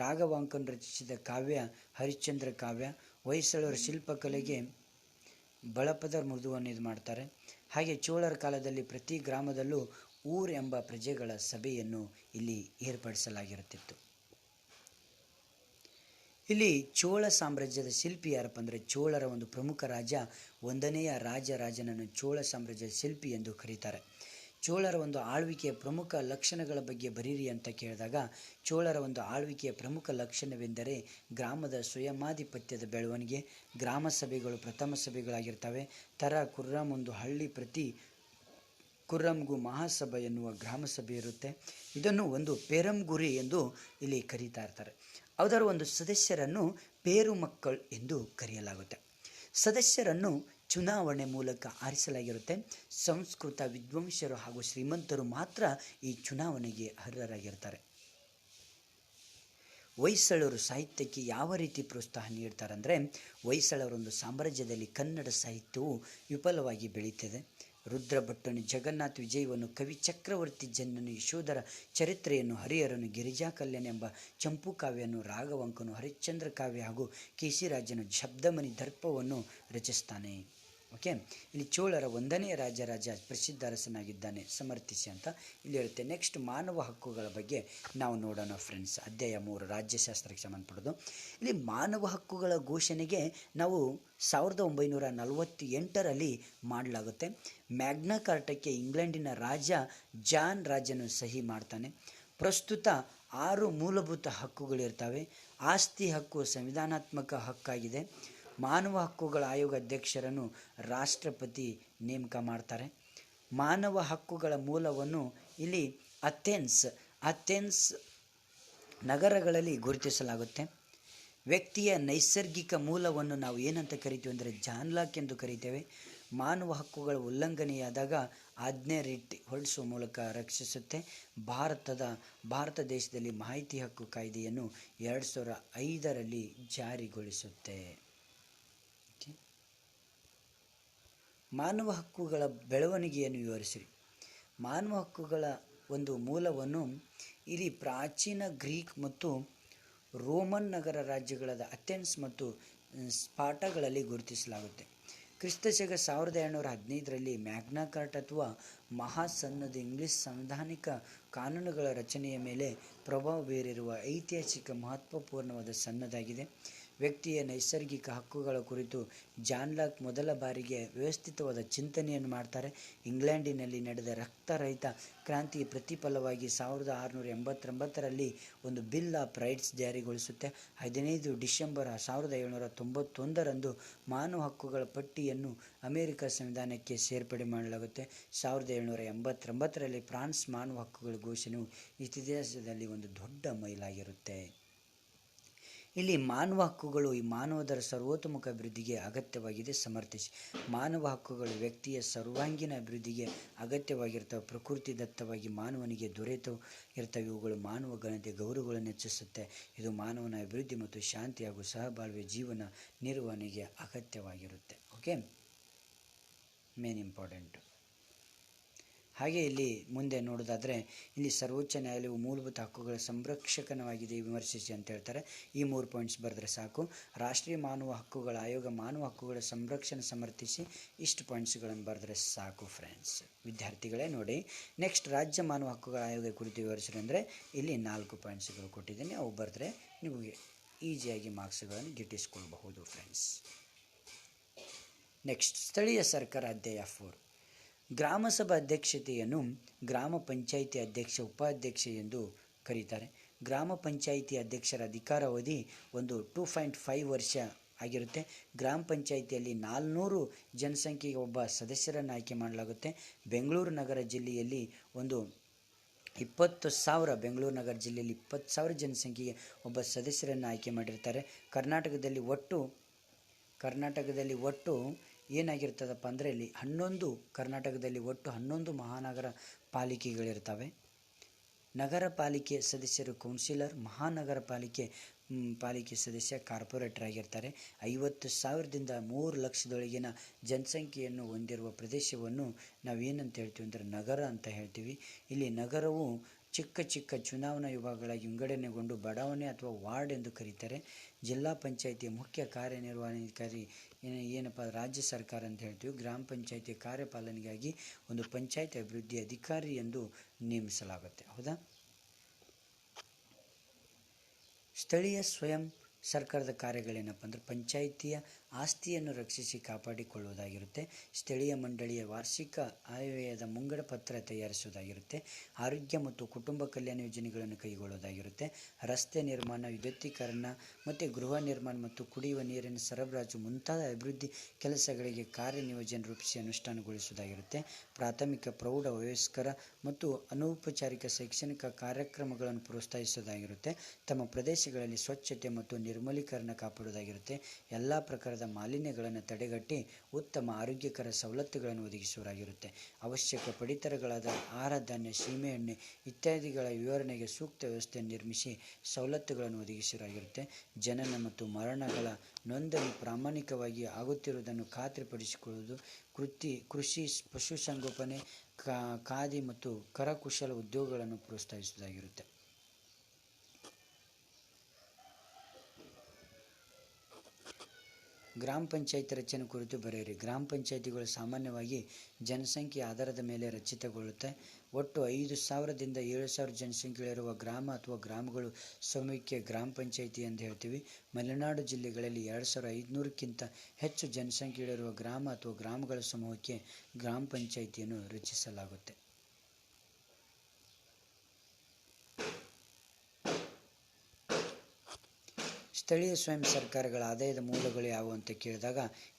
ರಾಘವಾಂಕನು ರಚಿಸಿದ ಕಾವ್ಯ ಹರಿಶ್ಚಂದ್ರ ಕಾವ್ಯ. ಹೊಯ್ಸಳರ ಶಿಲ್ಪಕಲೆಗೆ ಬಳಪದ ಮೃದುವನ್ನು ಇದು ಮಾಡ್ತಾರೆ. ಹಾಗೆ ಚೋಳರ ಕಾಲದಲ್ಲಿ ಪ್ರತಿ ಗ್ರಾಮದಲ್ಲೂ ಊರ್ ಎಂಬ ಪ್ರಜೆಗಳ ಸಭೆಯನ್ನು ಇಲ್ಲಿ ಏರ್ಪಡಿಸಲಾಗಿರುತ್ತಿತ್ತು. ಇಲ್ಲಿ ಚೋಳ ಸಾಮ್ರಾಜ್ಯದ ಶಿಲ್ಪಿ ಯಾರಪ್ಪ ಅಂದರೆ ಚೋಳರ ಒಂದು ಪ್ರಮುಖ ರಾಜ 1ನೇ ರಾಜನನ್ನು ಚೋಳ ಸಾಮ್ರಾಜ್ಯದ ಶಿಲ್ಪಿ ಎಂದು ಕರೀತಾರೆ. ಚೋಳರ ಒಂದು ಆಳ್ವಿಕೆಯ ಪ್ರಮುಖ ಲಕ್ಷಣಗಳ ಬಗ್ಗೆ ಬರೀರಿ ಅಂತ ಕೇಳಿದಾಗ ಚೋಳರ ಒಂದು ಆಳ್ವಿಕೆಯ ಪ್ರಮುಖ ಲಕ್ಷಣವೆಂದರೆ ಗ್ರಾಮದ ಸ್ವಯಮಾಧಿಪತ್ಯದ ಬೆಳವಣಿಗೆ. ಗ್ರಾಮ ಸಭೆಗಳು ಪ್ರಥಮ ಸಭೆಗಳಾಗಿರ್ತವೆ. ಕುರ್ರಂ ಒಂದು ಹಳ್ಳಿ, ಪ್ರತಿ ಕುರ್ರಂಗೂ ಮಹಾಸಭಾ ಎನ್ನುವ ಗ್ರಾಮ ಸಭೆ ಇರುತ್ತೆ. ಇದನ್ನು ಒಂದು ಪೇರಂಗುರಿ ಎಂದು ಇಲ್ಲಿ ಕರೀತಾ ಇರ್ತಾರೆ. ಅದರ ಒಂದು ಸದಸ್ಯರನ್ನು ಪೇರುಮಕ್ಕಳು ಎಂದು ಕರೆಯಲಾಗುತ್ತೆ. ಸದಸ್ಯರನ್ನು ಚುನಾವಣೆ ಮೂಲಕ ಆರಿಸಲಾಗಿರುತ್ತೆ. ಸಂಸ್ಕೃತ ವಿದ್ವಾಂಸರು ಹಾಗೂ ಶ್ರೀಮಂತರು ಮಾತ್ರ ಈ ಚುನಾವಣೆಗೆ ಅರ್ಹರಾಗಿರ್ತಾರೆ. ಹೊಯ್ಸಳರು ಸಾಹಿತ್ಯಕ್ಕೆ ಯಾವ ರೀತಿ ಪ್ರೋತ್ಸಾಹ ನೀಡ್ತಾರೆ ಅಂದರೆ ಹೊಯ್ಸಳರೊಂದು ಸಾಮ್ರಾಜ್ಯದಲ್ಲಿ ಕನ್ನಡ ಸಾಹಿತ್ಯವು ವಿಪುಲವಾಗಿ ಬೆಳೀತಿದೆ. ರುದ್ರಭಟ್ಟನು ಜಗನ್ನಾಥ ವಿಜಯವನ್ನು, ಕವಿ ಚಕ್ರವರ್ತಿ ಜನ್ನನು ಯಶೋಧರ ಚರಿತ್ರೆಯನ್ನು, ಹರಿಹರನು ಗಿರಿಜಾ ಕಲ್ಯಾಣ ಎಂಬ ಚಂಪು ಕಾವ್ಯವನ್ನು, ರಾಘವಾಂಕನು ಹರಿಶ್ಚಂದ್ರ ಕಾವ್ಯ ಹಾಗೂ ಕೇಸಿರಾಜನು ಶಬ್ದಮಣಿ ದರ್ಪವನ್ನು ರಚಿಸ್ತಾನೆ. ಓಕೆ, ಇಲ್ಲಿ ಚೋಳರ 1ನೇ ರಾಜ ಪ್ರಸಿದ್ಧ ಅರಸನಾಗಿದ್ದಾನೆ ಸಮರ್ಥಿಸಿ ಅಂತ ಇಲ್ಲಿ ಇರುತ್ತೆ. ನೆಕ್ಸ್ಟ್ ಮಾನವ ಹಕ್ಕುಗಳ ಬಗ್ಗೆ ನಾವು ನೋಡೋಣ ಫ್ರೆಂಡ್ಸ್. ಅಧ್ಯಾಯ 3 ರಾಜ್ಯಶಾಸ್ತ್ರಕ್ಕೆ ಸಂಬಂಧಪಡೋದು. ಇಲ್ಲಿ ಮಾನವ ಹಕ್ಕುಗಳ ಘೋಷಣೆಗೆ ನಾವು 1948ರಲ್ಲಿ ಮಾಡಲಾಗುತ್ತೆ. ಮ್ಯಾಗ್ನಾ ಕಾರ್ಟಾಕ್ಕೆ ಇಂಗ್ಲೆಂಡಿನ ರಾಜ ಜಾನ್ ರಾಜನು ಸಹಿ ಮಾಡ್ತಾನೆ. ಪ್ರಸ್ತುತ 6 ಮೂಲಭೂತ ಹಕ್ಕುಗಳಿರ್ತವೆ. ಆಸ್ತಿ ಹಕ್ಕು ಸಂವಿಧಾನಾತ್ಮಕ ಹಕ್ಕಾಗಿದೆ. ಮಾನವ ಹಕ್ಕುಗಳ ಆಯೋಗ ಅಧ್ಯಕ್ಷರನ್ನು ರಾಷ್ಟ್ರಪತಿ ನೇಮಕ ಮಾಡ್ತಾರೆ. ಮಾನವ ಹಕ್ಕುಗಳ ಮೂಲವನ್ನು ಇಲ್ಲಿ ಅಥೆನ್ಸ್ ನಗರಗಳಲ್ಲಿ ಗುರುತಿಸಲಾಗುತ್ತೆ. ವ್ಯಕ್ತಿಯ ನೈಸರ್ಗಿಕ ಮೂಲವನ್ನು ನಾವು ಏನಂತ ಕರಿತೀವಿ ಅಂದರೆ ಜಾನ್ ಲಾಕ್ ಎಂದು ಕರಿತೇವೆ. ಮಾನವ ಹಕ್ಕುಗಳ ಉಲ್ಲಂಘನೆಯಾದಾಗ ಆಜ್ಞೆ ರಿಟ್ ಹೊರಡಿಸುವ ಮೂಲಕ ರಕ್ಷಿಸುತ್ತೆ. ಭಾರತ ದೇಶದಲ್ಲಿ ಮಾಹಿತಿ ಹಕ್ಕು ಕಾಯ್ದೆಯನ್ನು 2005ರಲ್ಲಿ ಜಾರಿಗೊಳಿಸುತ್ತೆ. ಮಾನವ ಹಕ್ಕುಗಳ ಬೆಳವಣಿಗೆಯನ್ನು ವಿವರಿಸಿರಿ. ಮಾನವ ಹಕ್ಕುಗಳ ಒಂದು ಮೂಲವನ್ನು ಇಲ್ಲಿ ಪ್ರಾಚೀನ ಗ್ರೀಕ್ ಮತ್ತು ರೋಮನ್ ನಗರ ರಾಜ್ಯಗಳಾದ ಅಥೆನ್ಸ್ ಮತ್ತು ಸ್ಪಾರ್ಟಾಗಳಲ್ಲಿ ಗುರುತಿಸಲಾಗುತ್ತೆ. ಕ್ರಿಸ್ತಶಕ 1715ರಲ್ಲಿ ಮ್ಯಾಗ್ನಾ ಕಾರ್ಟಾ ಅಥವಾ ಮಹಾಸನ್ನದು ಇಂಗ್ಲಿಷ್ ಸಂವಿಧಾನಿಕ ಕಾನೂನುಗಳ ರಚನೆಯ ಮೇಲೆ ಪ್ರಭಾವ ಬೀರಿರುವ ಐತಿಹಾಸಿಕ ಮಹತ್ವಪೂರ್ಣವಾದ ಸನ್ನದಾಗಿದೆ. ವ್ಯಕ್ತಿಯ ನೈಸರ್ಗಿಕ ಹಕ್ಕುಗಳ ಕುರಿತು ಜಾನ್ ಲಾಕ್ ಮೊದಲ ಬಾರಿಗೆ ವ್ಯವಸ್ಥಿತವಾದ ಚಿಂತನೆಯನ್ನು ಮಾಡ್ತಾರೆ. ಇಂಗ್ಲೆಂಡಿನಲ್ಲಿ ನಡೆದ ರಕ್ತರಹಿತ ಕ್ರಾಂತಿಯ ಪ್ರತಿಫಲವಾಗಿ 1689ರಲ್ಲಿ ಒಂದು ಬಿಲ್ ಆಫ್ ರೈಟ್ಸ್ ಜಾರಿಗೊಳಿಸುತ್ತೆ. 15 ಡಿಸೆಂಬರ್ 1791ರಂದು ಮಾನವ ಹಕ್ಕುಗಳ ಪಟ್ಟಿಯನ್ನು ಅಮೆರಿಕ ಸಂವಿಧಾನಕ್ಕೆ ಸೇರ್ಪಡೆ ಮಾಡಲಾಗುತ್ತೆ. 1789ರಲ್ಲಿ ಫ್ರಾನ್ಸ್ ಮಾನವ ಹಕ್ಕುಗಳ ಘೋಷಣೆಯು ಇತಿಹಾಸದಲ್ಲಿ ಒಂದು ದೊಡ್ಡ ಮೈಲಾಗಿರುತ್ತೆ. ಇಲ್ಲಿ ಮಾನವ ಹಕ್ಕುಗಳು ಈ ಮಾನವದರ ಸರ್ವತೋಮುಖ ಅಭಿವೃದ್ಧಿಗೆ ಅಗತ್ಯವಾಗಿದೆ ಸಮರ್ಥಿಸಿ. ಮಾನವ ಹಕ್ಕುಗಳು ವ್ಯಕ್ತಿಯ ಸರ್ವಾಂಗೀಣ ಅಭಿವೃದ್ಧಿಗೆ ಅಗತ್ಯವಾಗಿರ್ತವೆ. ಪ್ರಕೃತಿದತ್ತವಾಗಿ ಮಾನವನಿಗೆ ದೊರೆತು ಇರ್ತವೆ. ಇವುಗಳು ಮಾನವ ಘನತೆ ಗೌರವಗಳನ್ನು ಹೆಚ್ಚಿಸುತ್ತೆ. ಇದು ಮಾನವನ ಅಭಿವೃದ್ಧಿ ಮತ್ತು ಶಾಂತಿ ಹಾಗೂ ಸಹಬಾಳ್ವೆ ಜೀವನ ನಿರ್ವಹಣೆಗೆ ಅಗತ್ಯವಾಗಿರುತ್ತೆ. Okay, main important. ಹಾಗೆ ಇಲ್ಲಿ ಮುಂದೆ ನೋಡೋದಾದರೆ ಇಲ್ಲಿ ಸರ್ವೋಚ್ಚ ನ್ಯಾಯಾಲಯವು ಮೂಲಭೂತ ಹಕ್ಕುಗಳ ಸಂರಕ್ಷಕನವಾಗಿದೆ ವಿಮರ್ಶಿಸಿ ಅಂತ ಹೇಳ್ತಾರೆ. ಈ 3 ಪಾಯಿಂಟ್ಸ್ ಬರೆದ್ರೆ ಸಾಕು. ರಾಷ್ಟ್ರೀಯ ಮಾನವ ಹಕ್ಕುಗಳ ಆಯೋಗ ಮಾನವ ಹಕ್ಕುಗಳ ಸಂರಕ್ಷಣೆ ಸಮರ್ಥಿಸಿ ಇಷ್ಟು ಪಾಯಿಂಟ್ಸ್ಗಳನ್ನು ಬರೆದ್ರೆ ಸಾಕು ಫ್ರೆಂಡ್ಸ್. ವಿದ್ಯಾರ್ಥಿಗಳೇ ನೋಡಿ, ನೆಕ್ಸ್ಟ್ ರಾಜ್ಯ ಮಾನವ ಹಕ್ಕುಗಳ ಆಯೋಗ ಕುರಿತು ವಿವರಿಸಿರಿ ಅಂದರೆ ಇಲ್ಲಿ 4 ಪಾಯಿಂಟ್ಸ್ಗಳು ಕೊಟ್ಟಿದ್ದೀನಿ. ಅವು ಬರೆದ್ರೆ ನಿಮಗೆ ಈಸಿಯಾಗಿ ಮಾರ್ಕ್ಸ್ಗಳನ್ನು ಗಿಟ್ಟಿಸ್ಕೊಳ್ಬಹುದು ಫ್ರೆಂಡ್ಸ್. ನೆಕ್ಸ್ಟ್ ಸ್ಥಳೀಯ ಸರ್ಕಾರ ಅಧ್ಯಾಯ 4. ಗ್ರಾಮಸಭಾ ಅಧ್ಯಕ್ಷತೆಯನ್ನು ಗ್ರಾಮ ಪಂಚಾಯಿತಿ ಅಧ್ಯಕ್ಷ ಉಪಾಧ್ಯಕ್ಷ ಎಂದು ಕರೀತಾರೆ. ಗ್ರಾಮ ಪಂಚಾಯಿತಿ ಅಧ್ಯಕ್ಷರ ಅಧಿಕಾರಾವಧಿ ಒಂದು 2.5 ವರ್ಷ ಆಗಿರುತ್ತೆ. ಗ್ರಾಮ ಪಂಚಾಯಿತಿಯಲ್ಲಿ 400 ಜನಸಂಖ್ಯೆಗೆ ಒಬ್ಬ ಸದಸ್ಯರನ್ನು ಆಯ್ಕೆ ಮಾಡಲಾಗುತ್ತೆ. ಬೆಂಗಳೂರು ನಗರ ಜಿಲ್ಲೆಯಲ್ಲಿ ಒಂದು 20,000 ಬೆಂಗಳೂರು ನಗರ ಜಿಲ್ಲೆಯಲ್ಲಿ 20,000 ಜನಸಂಖ್ಯೆಗೆ ಒಬ್ಬ ಸದಸ್ಯರನ್ನು ಆಯ್ಕೆ ಮಾಡಿರ್ತಾರೆ. ಕರ್ನಾಟಕದಲ್ಲಿ ಒಟ್ಟು ಏನಾಗಿರ್ತದಪ್ಪ ಅಂದರೆ ಇಲ್ಲಿ 11 ಕರ್ನಾಟಕದಲ್ಲಿ ಒಟ್ಟು 11 ಮಹಾನಗರ ಪಾಲಿಕೆಗಳಿರ್ತವೆ. ನಗರ ಪಾಲಿಕೆ ಸದಸ್ಯರು ಕೌನ್ಸಿಲರ್, ಮಹಾನಗರ ಪಾಲಿಕೆ ಸದಸ್ಯ ಕಾರ್ಪೊರೇಟರ್ ಆಗಿರ್ತಾರೆ. 50,000ದಿಂದ 3,00,000ದೊಳಗಿನ ಜನಸಂಖ್ಯೆಯನ್ನು ಹೊಂದಿರುವ ಪ್ರದೇಶವನ್ನು ನಾವೇನಂತ ಹೇಳ್ತೀವಿ ಅಂದರೆ ನಗರ ಅಂತ ಹೇಳ್ತೀವಿ. ಇಲ್ಲಿ ನಗರವು ಚಿಕ್ಕ ಚಿಕ್ಕ ಚುನಾವಣಾ ವಿಭಾಗಗಳಾಗಿ ವಿಂಗಡಣೆಗೊಂಡು ಬಡಾವಣೆ ಅಥವಾ ವಾರ್ಡ್ ಎಂದು ಕರೀತಾರೆ. ಜಿಲ್ಲಾ ಪಂಚಾಯಿತಿಯ ಮುಖ್ಯ ಕಾರ್ಯನಿರ್ವಹಣಾಧಿಕಾರಿ ಏನಪ್ಪ ರಾಜ್ಯ ಸರ್ಕಾರ ಅಂತ ಹೇಳ್ತೀವಿ. ಗ್ರಾಮ ಪಂಚಾಯಿತಿಯ ಕಾರ್ಯಪಾಲನೆಗಾಗಿ ಒಂದು ಪಂಚಾಯತ್ ಅಭಿವೃದ್ಧಿ ಅಧಿಕಾರಿ ಎಂದು ನೇಮಿಸಲಾಗುತ್ತೆ. ಹೌದಾ? ಸ್ಥಳೀಯ ಸ್ವಯಂ ಸರ್ಕಾರದ ಕಾರ್ಯಗಳೇನಪ್ಪ ಅಂದರೆ ಪಂಚಾಯಿತಿಯ ಆಸ್ತಿಯನ್ನು ರಕ್ಷಿಸಿ ಕಾಪಾಡಿಕೊಳ್ಳುವುದಾಗಿರುತ್ತೆ. ಸ್ಥಳೀಯ ಮಂಡಳಿಯ ವಾರ್ಷಿಕ ಆಯವ್ಯಯದ ಮುಂಗಡ ಪತ್ರ ತಯಾರಿಸುವುದಾಗಿರುತ್ತೆ. ಆರೋಗ್ಯ ಮತ್ತು ಕುಟುಂಬ ಕಲ್ಯಾಣ ಯೋಜನೆಗಳನ್ನು ಕೈಗೊಳ್ಳುವುದಾಗಿರುತ್ತೆ. ರಸ್ತೆ ನಿರ್ಮಾಣ, ವಿದ್ಯುದ್ದೀಕರಣ ಮತ್ತು ಗೃಹ ನಿರ್ಮಾಣ ಮತ್ತು ಕುಡಿಯುವ ನೀರಿನ ಸರಬರಾಜು ಮುಂತಾದ ಅಭಿವೃದ್ಧಿ ಕೆಲಸಗಳಿಗೆ ಕಾರ್ಯನಿಯೋಜನೆ ರೂಪಿಸಿ ಅನುಷ್ಠಾನಗೊಳಿಸುವುದಾಗಿರುತ್ತೆ. ಪ್ರಾಥಮಿಕ, ಪ್ರೌಢ, ವಯಸ್ಕರ ಮತ್ತು ಅನೌಪಚಾರಿಕ ಶೈಕ್ಷಣಿಕ ಕಾರ್ಯಕ್ರಮಗಳನ್ನು ಪ್ರೋತ್ಸಾಹಿಸುವುದಾಗಿರುತ್ತೆ. ತಮ್ಮ ಪ್ರದೇಶಗಳಲ್ಲಿ ಸ್ವಚ್ಛತೆ ಮತ್ತು ನಿರ್ಮಲೀಕರಣ ಕಾಪಾಡುವುದಾಗಿರುತ್ತೆ. ಎಲ್ಲ ಪ್ರಕಾರದ ಮಾಲಿನ್ಯಗಳನ್ನು ತಡೆಗಟ್ಟಿ ಉತ್ತಮ ಆರೋಗ್ಯಕರ ಸವಲತ್ತುಗಳನ್ನು ಒದಗಿಸುವುದಾಗಿರುತ್ತೆ. ಅವಶ್ಯಕ ಪಡಿತರಗಳಾದ ಆಹಾರ ಧಾನ್ಯ, ಸೀಮೆಎಣ್ಣೆ ಇತ್ಯಾದಿಗಳ ವಿತರಣೆಗೆ ಸೂಕ್ತ ವ್ಯವಸ್ಥೆ ನಿರ್ಮಿಸಿ ಸವಲತ್ತುಗಳನ್ನು ಒದಗಿಸುವುದಾಗಿರುತ್ತೆ. ಜನನ ಮತ್ತು ಮರಣಗಳ ನೋಂದಣಿ ಪ್ರಾಮಾಣಿಕವಾಗಿ ಆಗುತ್ತಿರುವುದನ್ನು ಖಾತ್ರಿಪಡಿಸಿಕೊಳ್ಳುವುದು. ಕೃಷಿ, ಪಶುಸಂಗೋಪನೆ, ಖಾದಿ ಮತ್ತು ಕರಕುಶಲ ಉದ್ಯೋಗಗಳನ್ನು ಪ್ರೋತ್ಸಾಹಿಸುವುದಾಗಿರುತ್ತೆ. ಗ್ರಾಮ ಪಂಚಾಯತ್ ರಚನೆ ಕುರಿತು ಬರೆಯಿರಿ. ಗ್ರಾಮ ಪಂಚಾಯಿತಿಗಳು ಸಾಮಾನ್ಯವಾಗಿ ಜನಸಂಖ್ಯೆಯ ಆಧಾರದ ಮೇಲೆ ರಚಿತಗೊಳ್ಳುತ್ತೆ. ಒಟ್ಟು 5,000ದಿಂದ 7,000 ಜನಸಂಖ್ಯೆಗಳಿರುವ ಗ್ರಾಮ ಅಥವಾ ಗ್ರಾಮಗಳು ಸಮೂಹಕ್ಕೆ ಗ್ರಾಮ ಪಂಚಾಯಿತಿ ಎಂದು ಹೇಳ್ತೀವಿ. ಮಲೆನಾಡು ಜಿಲ್ಲೆಗಳಲ್ಲಿ 2,500ಕ್ಕಿಂತ ಹೆಚ್ಚು ಜನಸಂಖ್ಯೆಗಳಿರುವ ಗ್ರಾಮ ಅಥವಾ ಗ್ರಾಮಗಳ ಸಮೂಹಕ್ಕೆ ಗ್ರಾಮ ಪಂಚಾಯಿತಿಯನ್ನು ರಚಿಸಲಾಗುತ್ತೆ. ಸ್ಥಳೀಯ ಸ್ವಯಂ ಸರ್ಕಾರಗಳ ಆದಾಯದ ಮೂಲಗಳು ಯಾವುವು ಅಂತ ಕೇಳಿದಾಗ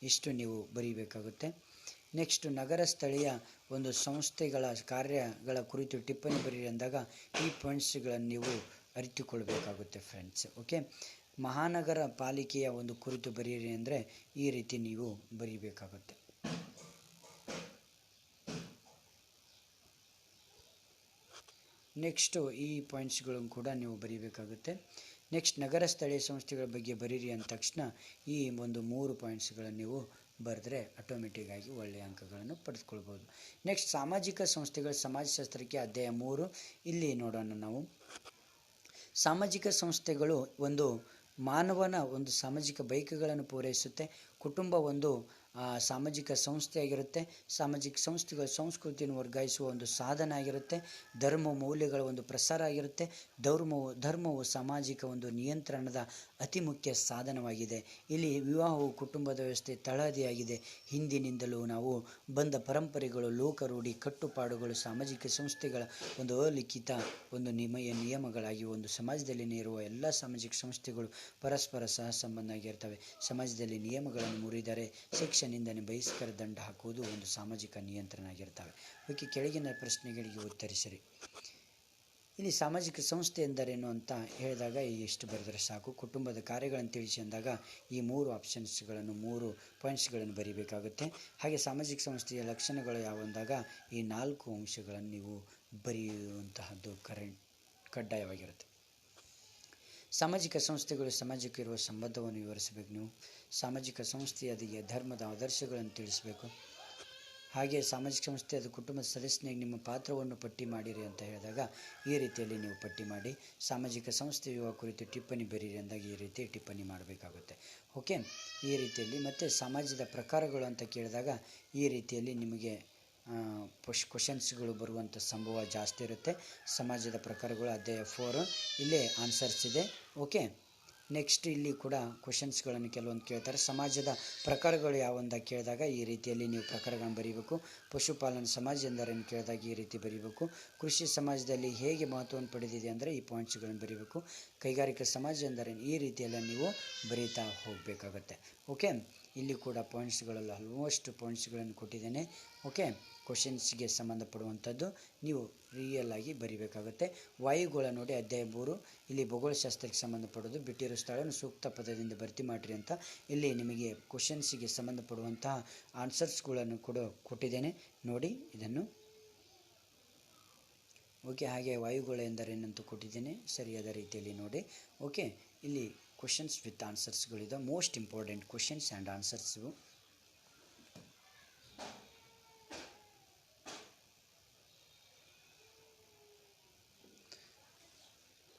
ಇಷ್ಟು ನೀವು ಬರೀಬೇಕಾಗುತ್ತೆ. ನೆಕ್ಸ್ಟ್ ನಗರ ಸ್ಥಳೀಯ ಒಂದು ಸಂಸ್ಥೆಗಳ ಕಾರ್ಯಗಳ ಕುರಿತು ಟಿಪ್ಪಣಿ ಬರೀರಿ ಅಂದಾಗ ಈ ಪಾಯಿಂಟ್ಸ್ಗಳನ್ನು ನೀವು ಅರಿತುಕೊಳ್ಬೇಕಾಗುತ್ತೆ ಫ್ರೆಂಡ್ಸ್. ಓಕೆ, ಮಹಾನಗರ ಪಾಲಿಕೆಯ ಒಂದು ಕುರಿತು ಬರೀರಿ ಅಂದರೆ ಈ ರೀತಿ ನೀವು ಬರೀಬೇಕಾಗುತ್ತೆ. ನೆಕ್ಸ್ಟು ಈ ಪಾಯಿಂಟ್ಸ್ಗಳನ್ನು ಕೂಡ ನೀವು ಬರೀಬೇಕಾಗುತ್ತೆ. ನೆಕ್ಸ್ಟ್ ನಗರ ಸ್ಥಳೀಯ ಸಂಸ್ಥೆಗಳ ಬಗ್ಗೆ ಬರೀರಿ ಅಂದ ತಕ್ಷಣ ಈ ಒಂದು 3 ಪಾಯಿಂಟ್ಸ್ಗಳನ್ನು ನೀವು ಬರೆದ್ರೆ ಆಟೋಮೆಟಿಕ್ಕಾಗಿ ಒಳ್ಳೆಯ ಅಂಕಗಳನ್ನು ಪಡೆದುಕೊಳ್ಬೋದು. ನೆಕ್ಸ್ಟ್ ಸಾಮಾಜಿಕ ಸಂಸ್ಥೆಗಳ ಸಮಾಜಶಾಸ್ತ್ರಕ್ಕೆ ಅಧ್ಯಾಯ 3 ಇಲ್ಲಿ ನೋಡೋಣ ನಾವು. ಸಾಮಾಜಿಕ ಸಂಸ್ಥೆಗಳು ಒಂದು ಮಾನವನ ಒಂದು ಸಾಮಾಜಿಕ ಬಯಕೆಗಳನ್ನು ಪೂರೈಸುತ್ತೆ. ಕುಟುಂಬ ಒಂದು ಸಾಮಾಜಿಕ ಸಂಸ್ಥೆಯಾಗಿರುತ್ತೆ. ಸಾಮಾಜಿಕ ಸಂಸ್ಥೆಗಳು ಸಂಸ್ಕೃತಿಯನ್ನು ವರ್ಗಾಯಿಸುವ ಒಂದು ಸಾಧನ ಆಗಿರುತ್ತೆ. ಧರ್ಮ ಮೌಲ್ಯಗಳ ಒಂದು ಪ್ರಸಾರ ಆಗಿರುತ್ತೆ. ಧರ್ಮವು ಸಾಮಾಜಿಕ ಒಂದು ನಿಯಂತ್ರಣದ ಅತಿ ಮುಖ್ಯ ಸಾಧನವಾಗಿದೆ. ಇಲ್ಲಿ ವಿವಾಹವು ಕುಟುಂಬದ ವ್ಯವಸ್ಥೆ ತಳಹದಿಯಾಗಿದೆ. ಹಿಂದಿನಿಂದಲೂ ನಾವು ಬಂದ ಪರಂಪರೆಗಳು, ಲೋಕರೂಢಿ, ಕಟ್ಟುಪಾಡುಗಳು ಸಾಮಾಜಿಕ ಸಂಸ್ಥೆಗಳ ಒಂದು ಅಲಿಖಿತ ಒಂದು ನಿಯಮಗಳಾಗಿ ಒಂದು ಸಮಾಜದಲ್ಲಿ ಇರುವ ಎಲ್ಲ ಸಾಮಾಜಿಕ ಸಂಸ್ಥೆಗಳು ಪರಸ್ಪರ ಸಹ ಸಂಬಂಧ ಆಗಿರ್ತವೆ. ಸಮಾಜದಲ್ಲಿ ನಿಯಮಗಳನ್ನು ಮುರಿದರೆ ಶಿಕ್ಷೆನಿಂದನೆ ಬಹಿಷ್ಕಾರ ದಂಡ ಹಾಕುವುದು ಒಂದು ಸಾಮಾಜಿಕ ನಿಯಂತ್ರಣ ಆಗಿರ್ತವೆ. ಓಕೆ, ಕೆಳಗಿನ ಪ್ರಶ್ನೆಗಳಿಗೆ ಉತ್ತರಿಸಿರಿ. ಇಲ್ಲಿ ಸಾಮಾಜಿಕ ಸಂಸ್ಥೆ ಎಂದರೇನು ಅಂತ ಹೇಳಿದಾಗ ಎಷ್ಟು ಬರೆದರೆ ಸಾಕು. ಕುಟುಂಬದ ಕಾರ್ಯಗಳನ್ನು ತಿಳಿಸಿ ಅಂದಾಗ ಈ 3 ಆಪ್ಷನ್ಸ್ಗಳನ್ನು 3 ಪಾಯಿಂಟ್ಸ್ಗಳನ್ನು ಬರೀಬೇಕಾಗುತ್ತೆ. ಹಾಗೆ ಸಾಮಾಜಿಕ ಸಂಸ್ಥೆಯ ಲಕ್ಷಣಗಳು ಯಾವಂದಾಗ ಈ 4 ಅಂಶಗಳನ್ನು ನೀವು ಬರೆಯುವಂತಹದ್ದು ಕಡ್ಡಾಯವಾಗಿರುತ್ತೆ. ಸಾಮಾಜಿಕ ಸಂಸ್ಥೆಗಳು ಸಮಾಜಕ್ಕೆ ಇರುವ ಸಂಬಂಧವನ್ನು ವಿವರಿಸಬೇಕು. ನೀವು ಸಾಮಾಜಿಕ ಸಂಸ್ಥೆಯ ಧರ್ಮದ ಆದರ್ಶಗಳನ್ನು ತಿಳಿಸಬೇಕು. ಹಾಗೆ ಸಾಮಾಜಿಕ ಸಂಸ್ಥೆ ಅದು ಕುಟುಂಬದ ಸದಸ್ಯನಾಗಿ ನಿಮ್ಮ ಪಾತ್ರವನ್ನು ಪಟ್ಟಿ ಮಾಡಿರಿ ಅಂತ ಹೇಳಿದಾಗ ಈ ರೀತಿಯಲ್ಲಿ ನೀವು ಪಟ್ಟಿ ಮಾಡಿ, ಸಾಮಾಜಿಕ ಸಂಸ್ಥೆ ಯುವ ಕುರಿತು ಟಿಪ್ಪಣಿ ಬರೀರಿ ಅಂದಾಗ ಈ ರೀತಿ ಟಿಪ್ಪಣಿ ಮಾಡಬೇಕಾಗುತ್ತೆ. ಓಕೆ, ಈ ರೀತಿಯಲ್ಲಿ ಮತ್ತು ಸಮಾಜದ ಪ್ರಕಾರಗಳು ಅಂತ ಕೇಳಿದಾಗ ಈ ರೀತಿಯಲ್ಲಿ ನಿಮಗೆ ಕ್ವಶನ್ಸ್ಗಳು ಬರುವಂಥ ಸಂಭವ ಜಾಸ್ತಿ ಇರುತ್ತೆ. ಸಮಾಜದ ಪ್ರಕಾರಗಳು ಅಧ್ಯಾಯ 4 ಇಲ್ಲೇ ಆನ್ಸರ್ಸ್ ಇದೆ. ಓಕೆ, ನೆಕ್ಸ್ಟ್ ಇಲ್ಲಿ ಕೂಡ ಕ್ವಶನ್ಸ್ಗಳನ್ನು ಕೆಲವೊಂದು ಕೇಳ್ತಾರೆ. ಸಮಾಜದ ಪ್ರಕಾರಗಳು ಯಾವಂತ ಕೇಳಿದಾಗ ಈ ರೀತಿಯಲ್ಲಿ ನೀವು ಪ್ರಕಾರಗಳನ್ನು ಬರೀಬೇಕು. ಪಶುಪಾಲನಾ ಸಮಾಜ ಎಂದರೇನು ಕೇಳಿದಾಗ ಈ ರೀತಿ ಬರೀಬೇಕು. ಕೃಷಿ ಸಮಾಜದಲ್ಲಿ ಹೇಗೆ ಮಹತ್ವವನ್ನು ಪಡೆದಿದೆ ಅಂದರೆ ಈ ಪಾಯಿಂಟ್ಸ್ಗಳನ್ನು ಬರೀಬೇಕು. ಕೈಗಾರಿಕಾ ಸಮಾಜ ಎಂದರೇನು ಈ ರೀತಿಯೆಲ್ಲ ನೀವು ಬರೀತಾ ಹೋಗಬೇಕಾಗತ್ತೆ. ಓಕೆ, ಇಲ್ಲಿ ಕೂಡ ಪಾಯಿಂಟ್ಸ್ಗಳೆಲ್ಲ ಆಲ್ಮೋಸ್ಟ್ ಪಾಯಿಂಟ್ಸ್ಗಳನ್ನು ಕೊಟ್ಟಿದ್ದೇನೆ. ಓಕೆ, ಕ್ವಶನ್ಸ್ಗೆ ಸಂಬಂಧಪಡುವಂಥದ್ದು ನೀವು ರಿಯಲ್ ಆಗಿ ಬರೀಬೇಕಾಗುತ್ತೆ. ವಾಯುಗೋಳ ನೋಡಿ ಅಧ್ಯಾಯ 3 ಇಲ್ಲಿ ಭೂಗೋಳಶಾಸ್ತ್ರಕ್ಕೆ ಸಂಬಂಧಪಡೋದು. ಬಿಟ್ಟಿರೋ ಸ್ಥಳವನ್ನು ಸೂಕ್ತ ಪದದಿಂದ ಭರ್ತಿ ಮಾಡಿರಿ ಅಂತ ಇಲ್ಲಿ ನಿಮಗೆ ಕ್ವಶನ್ಸಿಗೆ ಸಂಬಂಧಪಡುವಂತಹ ಆನ್ಸರ್ಸ್ಗಳನ್ನು ಕೂಡ ಕೊಟ್ಟಿದ್ದೇನೆ ನೋಡಿ ಇದನ್ನು. ಓಕೆ, ಹಾಗೆ ವಾಯುಗೋಳ ಎಂದರೇನಂತ ಕೊಟ್ಟಿದ್ದೇನೆ ಸರಿಯಾದ ರೀತಿಯಲ್ಲಿ ನೋಡಿ. ಓಕೆ, ಇಲ್ಲಿ ಕ್ವಶನ್ಸ್ ವಿತ್ ಆನ್ಸರ್ಸ್ಗಳಿದೆ. Most important questions and answers.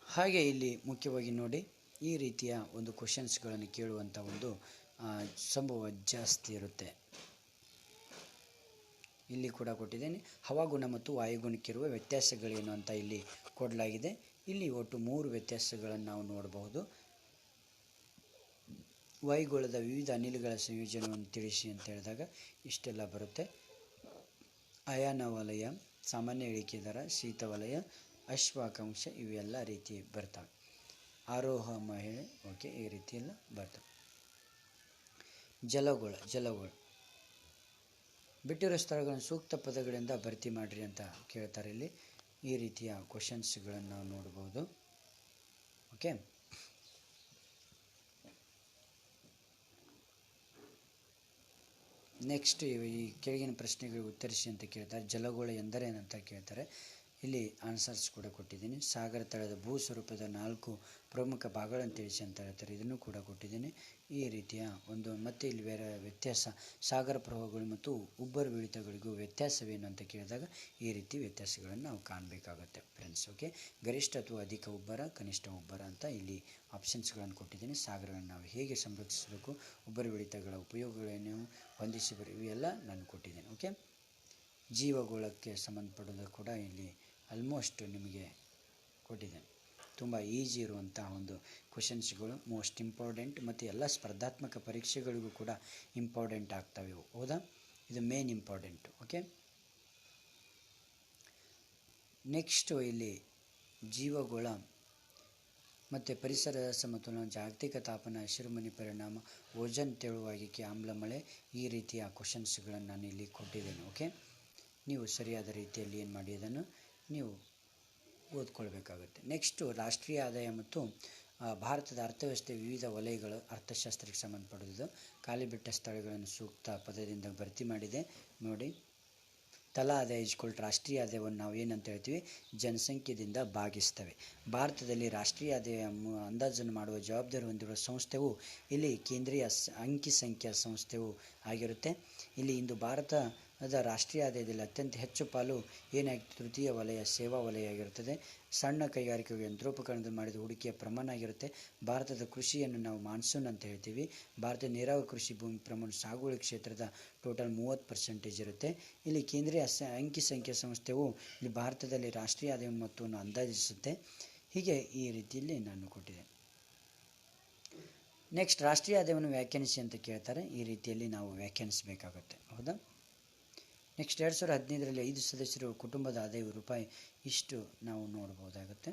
ಹಾಗೆ ಇಲ್ಲಿ ಮುಖ್ಯವಾಗಿ ನೋಡಿ ಈ ರೀತಿಯ ಒಂದು ಕ್ವಶನ್ಸ್ಗಳನ್ನು ಕೇಳುವಂಥ ಒಂದು ಸಂಭವ ಜಾಸ್ತಿ ಇರುತ್ತೆ. ಇಲ್ಲಿ ಕೂಡ ಕೊಟ್ಟಿದ್ದೇನೆ. ಹವಾಗುಣ ಮತ್ತು ವಾಯುಗುಣಕ್ಕಿರುವ ವ್ಯತ್ಯಾಸಗಳೇನು ಅಂತ ಇಲ್ಲಿ ಕೊಡಲಾಗಿದೆ. ಇಲ್ಲಿ ಒಟ್ಟು 3 ವ್ಯತ್ಯಾಸಗಳನ್ನು ನಾವು ನೋಡಬಹುದು. ವಾಯುಗೋಳದ ವಿವಿಧ ಅನಿಲಗಳ ಸಂಯೋಜನೆಯನ್ನು ತಿಳಿಸಿ ಅಂತ ಹೇಳಿದಾಗ ಇಷ್ಟೆಲ್ಲ ಬರುತ್ತೆ. ಅಯಾನ ವಲಯ, ಸಾಮಾನ್ಯ ಇಳಿಕೆ ದರ, ಶೀತ ವಲಯ, ಅಶ್ವಾಕಾಂಕ್ಷ ಇವೆಲ್ಲ ರೀತಿ ಬರ್ತವೆ. ಆರೋಹ ಮಹಿಳೆ ಓಕೆ ಈ ರೀತಿ ಎಲ್ಲ ಬರ್ತವೆ. ಜಲಗೋಳ ಬಿಟ್ಟಿರೋ ಸ್ಥಳಗಳನ್ನು ಸೂಕ್ತ ಪದಗಳಿಂದ ಭರ್ತಿ ಮಾಡಿರಿ ಅಂತ ಕೇಳ್ತಾರೆ. ಇಲ್ಲಿ ಈ ರೀತಿಯ ಕ್ವಶನ್ಸ್ಗಳನ್ನು ನಾವು ನೋಡ್ಬೋದು. ಓಕೆ, ನೆಕ್ಸ್ಟ್ ಈ ಕೆಳಗಿನ ಪ್ರಶ್ನೆಗಳಿಗೆ ಉತ್ತರಿಸಿ ಅಂತ ಕೇಳ್ತಾರೆ. ಜಲಗೋಳ ಎಂದರೇನಂತ ಕೇಳ್ತಾರೆ. ಇಲ್ಲಿ ಆನ್ಸರ್ಸ್ ಕೂಡ ಕೊಟ್ಟಿದ್ದೀನಿ. ಸಾಗರ ತಳದ ಭೂ ಸ್ವರೂಪದ 4 ಪ್ರಮುಖ ಭಾಗಗಳನ್ನು ತಿಳಿಸಿ ಅಂತ ಹೇಳ್ತಾರೆ. ಇದನ್ನು ಕೂಡ ಕೊಟ್ಟಿದ್ದೀನಿ. ಈ ರೀತಿಯ ಒಂದು ಮತ್ತೆ ಇಲ್ಲಿ ಬೇರೆ ವ್ಯತ್ಯಾಸ, ಸಾಗರ ಪ್ರವಾಹಗಳು ಮತ್ತು ಉಬ್ಬರವಿಳಿತಗಳಿಗೂ ವ್ಯತ್ಯಾಸವೇನು ಅಂತ ಕೇಳಿದಾಗ ಈ ರೀತಿ ವ್ಯತ್ಯಾಸಗಳನ್ನು ನಾವು ಕಾಣಬೇಕಾಗುತ್ತೆ ಫ್ರೆಂಡ್ಸ್. ಓಕೆ, ಗರಿಷ್ಠ ಅಥವಾ ಅಧಿಕ ಉಬ್ಬರ, ಕನಿಷ್ಠ ಉಬ್ಬರ ಅಂತ ಇಲ್ಲಿ ಆಪ್ಷನ್ಸ್ಗಳನ್ನು ಕೊಟ್ಟಿದ್ದೀನಿ. ಸಾಗರಗಳನ್ನು ನಾವು ಹೇಗೆ ಸಂರಕ್ಷಿಸಬೇಕು, ಉಬ್ಬರವಿಳಿತಗಳ ಉಪಯೋಗಗಳೇನು, ಹೊಂದಿಸಿ ಬರಿ ಇವೆಲ್ಲ ನಾನು ಕೊಟ್ಟಿದ್ದೇನೆ. ಓಕೆ, ಜೀವಗೋಳಕ್ಕೆ ಸಂಬಂಧಪಡೋದು ಕೂಡ ಇಲ್ಲಿ ಆಲ್ಮೋಸ್ಟ್ ನಿಮಗೆ ಕೊಟ್ಟಿದ್ದೇನೆ. ತುಂಬ ಈಸಿ ಇರುವಂಥ ಒಂದು ಕ್ವಶನ್ಸ್ಗಳು, ಮೋಸ್ಟ್ ಇಂಪಾರ್ಟೆಂಟ್ ಮತ್ತು ಎಲ್ಲ ಸ್ಪರ್ಧಾತ್ಮಕ ಪರೀಕ್ಷೆಗಳಿಗೂ ಕೂಡ ಇಂಪಾರ್ಟೆಂಟ್ ಆಗ್ತವೆ. ಹೌದಾ, ಇದು ಮೇನ್ ಇಂಪಾರ್ಟೆಂಟು. ಓಕೆ, ನೆಕ್ಸ್ಟು ಇಲ್ಲಿ ಜೀವಗೋಳ ಮತ್ತು ಪರಿಸರ ಸಮತೋಲನ, ಜಾಗತಿಕ ತಾಪನ, ಹಸಿರುಮನೆ ಪರಿಣಾಮ, ಓಜನ್ ತೆಳುವಾಗುವಿಕೆ, ಆಮ್ಲ ಮಳೆ ಈ ರೀತಿಯ ಕ್ವಶನ್ಸ್ಗಳನ್ನು ನಾನು ಇಲ್ಲಿ ಕೊಟ್ಟಿದ್ದೇನೆ. ಓಕೆ, ನೀವು ಸರಿಯಾದ ರೀತಿಯಲ್ಲಿ ಏನು ಮಾಡಿ ಅದನ್ನು ನೀವು ಓದ್ಕೊಳ್ಬೇಕಾಗುತ್ತೆ. ನೆಕ್ಸ್ಟು ರಾಷ್ಟ್ರೀಯ ಆದಾಯ ಮತ್ತು ಭಾರತದ ಅರ್ಥವ್ಯವಸ್ಥೆ ವಿವಿಧ ವಲಯಗಳು ಅರ್ಥಶಾಸ್ತ್ರಕ್ಕೆ ಸಂಬಂಧಪಡೋದು. ಖಾಲಿ ಬಿಟ್ಟ ಸ್ಥಳಗಳನ್ನು ಸೂಕ್ತ ಪದದಿಂದ ಭರ್ತಿ ಮಾಡಿದೆ ನೋಡಿ. ತಲಾ ಆದಾಯ ರಾಷ್ಟ್ರೀಯ ಆದಾಯವನ್ನು ನಾವು ಏನಂತ ಹೇಳ್ತೀವಿ, ಜನಸಂಖ್ಯೆಯಿಂದ ಭಾಗಿಸ್ತೇವೆ. ಭಾರತದಲ್ಲಿ ರಾಷ್ಟ್ರೀಯ ಆದಾಯ ಅಂದಾಜನ್ನು ಮಾಡುವ ಜವಾಬ್ದಾರಿ ಹೊಂದಿರುವ ಸಂಸ್ಥೆಯು ಇಲ್ಲಿ ಕೇಂದ್ರೀಯ ಅಂಕಿಸಂಖ್ಯಾ ಸಂಸ್ಥೆಯು ಆಗಿರುತ್ತೆ. ಇಲ್ಲಿ ಇಂದು ಭಾರತದ ರಾಷ್ಟ್ರೀಯ ಆದಾಯದಲ್ಲಿ ಅತ್ಯಂತ ಹೆಚ್ಚು ಪಾಲು ಏನಾಗಿ ತೃತೀಯ ವಲಯ, ಸೇವಾ ವಲಯ ಆಗಿರುತ್ತದೆ. ಸಣ್ಣ ಕೈಗಾರಿಕೆಗಳು ಯಂತ್ರೋಪಕರಣದ ಮಾಡಿದ ಹೂಡಿಕೆಯ ಪ್ರಮಾಣ ಆಗಿರುತ್ತೆ. ಭಾರತದ ಕೃಷಿಯನ್ನು ನಾವು ಮಾನ್ಸೂನ್ ಅಂತ ಹೇಳ್ತೀವಿ. ಭಾರತದ ನೀರಾವರಿ ಕೃಷಿ ಭೂಮಿ ಪ್ರಮಾಣ ಸಾಗುವಳಿ ಕ್ಷೇತ್ರದ ಟೋಟಲ್ 30% ಇರುತ್ತೆ. ಇಲ್ಲಿ ಕೇಂದ್ರೀಯ ಅಂಕಿಸಂಖ್ಯಾ ಸಂಸ್ಥೆಯು ಇಲ್ಲಿ ಭಾರತದಲ್ಲಿ ರಾಷ್ಟ್ರೀಯ ಆದಾಯ ಮೊತ್ತವನ್ನು ಅಂದಾಜಿಸುತ್ತೆ. ಹೀಗೆ ಈ ರೀತಿಯಲ್ಲಿ ನಾನು ಕೊಟ್ಟಿದ್ದೇನೆ. ನೆಕ್ಸ್ಟ್ ರಾಷ್ಟ್ರೀಯ ಆದಾಯವನ್ನು ವ್ಯಾಖ್ಯಾನಿಸಿ ಅಂತ ಕೇಳ್ತಾರೆ. ಈ ರೀತಿಯಲ್ಲಿ ನಾವು ವ್ಯಾಖ್ಯಾನಿಸಬೇಕಾಗುತ್ತೆ. ಹೌದಾ, ನೆಕ್ಸ್ಟ್ 2015ರಲ್ಲಿ 5 ಸದಸ್ಯರು ಕುಟುಂಬದ ಆದಾಯ ರೂಪಾಯಿ ಇಷ್ಟು ನಾವು ನೋಡ್ಬೋದಾಗುತ್ತೆ.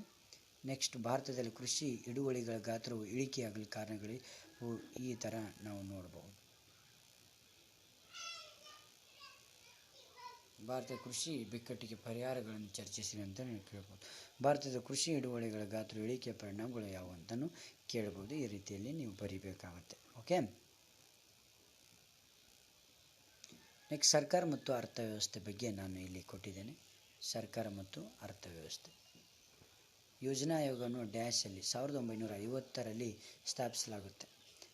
ನೆಕ್ಸ್ಟ್ ಭಾರತದಲ್ಲಿ ಕೃಷಿ ಹಿಡುವಳಿಗಳ ಗಾತ್ರವು ಇಳಿಕೆಯಾಗಲು ಕಾರಣಗಳು ಈ ಥರ ನಾವು ನೋಡ್ಬೋದು. ಭಾರತದ ಕೃಷಿ ಬಿಕ್ಕಟ್ಟಿಗೆ ಪರಿಹಾರಗಳನ್ನು ಚರ್ಚಿಸಿವೆ ಅಂತ ಕೇಳ್ಬೋದು. ಭಾರತದ ಕೃಷಿ ಹಿಡುವಳಿಗಳ ಗಾತ್ರ ಇಳಿಕೆಯ ಪರಿಣಾಮಗಳು ಯಾವುವು ಅಂತಲೂ ಕೇಳ್ಬೋದು. ಈ ರೀತಿಯಲ್ಲಿ ನೀವು ಬರೀಬೇಕಾಗುತ್ತೆ. ಓಕೆ, ನೆಕ್ಸ್ಟ್ ಸರ್ಕಾರ ಮತ್ತು ಅರ್ಥವ್ಯವಸ್ಥೆ ಬಗ್ಗೆ ನಾನು ಇಲ್ಲಿ ಕೊಟ್ಟಿದ್ದೇನೆ. ಸರ್ಕಾರ ಮತ್ತು ಅರ್ಥವ್ಯವಸ್ಥೆ ಯೋಜನಾ ಆಯೋಗವನ್ನು ಡ್ಯಾಶಲ್ಲಿ 1950ರಲ್ಲಿ ಸ್ಥಾಪಿಸಲಾಗುತ್ತೆ.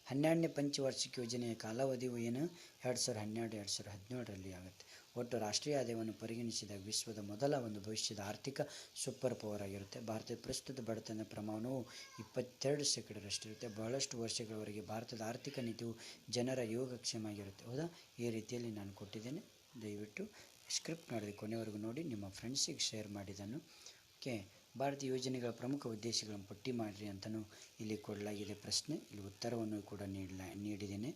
12ನೇ ಪಂಚವಾರ್ಷಿಕ ಯೋಜನೆಯ ಕಾಲಾವಧಿಯು ಏನು 2012-2017ರಲ್ಲಿ ಆಗುತ್ತೆ. ಒಟ್ಟು ರಾಷ್ಟ್ರೀಯ ಆದಾಯವನ್ನು ಪರಿಗಣಿಸಿದಾಗ ವಿಶ್ವದ ಮೊದಲ ಒಂದು ಭವಿಷ್ಯದ ಆರ್ಥಿಕ ಸೂಪರ್ ಪವರ್ ಆಗಿರುತ್ತೆ. ಭಾರತದ ಪ್ರಸ್ತುತ ಬಡತನ ಪ್ರಮಾಣವು 22% ಇರುತ್ತೆ. ಬಹಳಷ್ಟು ವರ್ಷಗಳವರೆಗೆ ಭಾರತದ ಆರ್ಥಿಕ ನೀತಿಯು ಜನರ ಯೋಗಕ್ಷೇಮ ಆಗಿರುತ್ತೆ. ಹೌದಾ, ಈ ರೀತಿಯಲ್ಲಿ ನಾನು ಕೊಟ್ಟಿದ್ದೇನೆ. ದಯವಿಟ್ಟು ಸ್ಕ್ರಿಪ್ಟ್ ನೋಡಿದ ಕೊನೆವರೆಗೂ ನೋಡಿ, ನಿಮ್ಮ ಫ್ರೆಂಡ್ಸಿಗೆ ಶೇರ್ ಮಾಡಿದನು. ಓಕೆ, ಭಾರತೀಯ ಯೋಜನೆಗಳ ಪ್ರಮುಖ ಉದ್ದೇಶಗಳನ್ನು ಪಟ್ಟಿ ಮಾಡಿರಿ ಅಂತಲೂ ಇಲ್ಲಿ ಕೊಡಲಾಗಿದೆ ಪ್ರಶ್ನೆ. ಇಲ್ಲಿ ಉತ್ತರವನ್ನು ಕೂಡ ನೀಡಿದ್ದೇನೆ.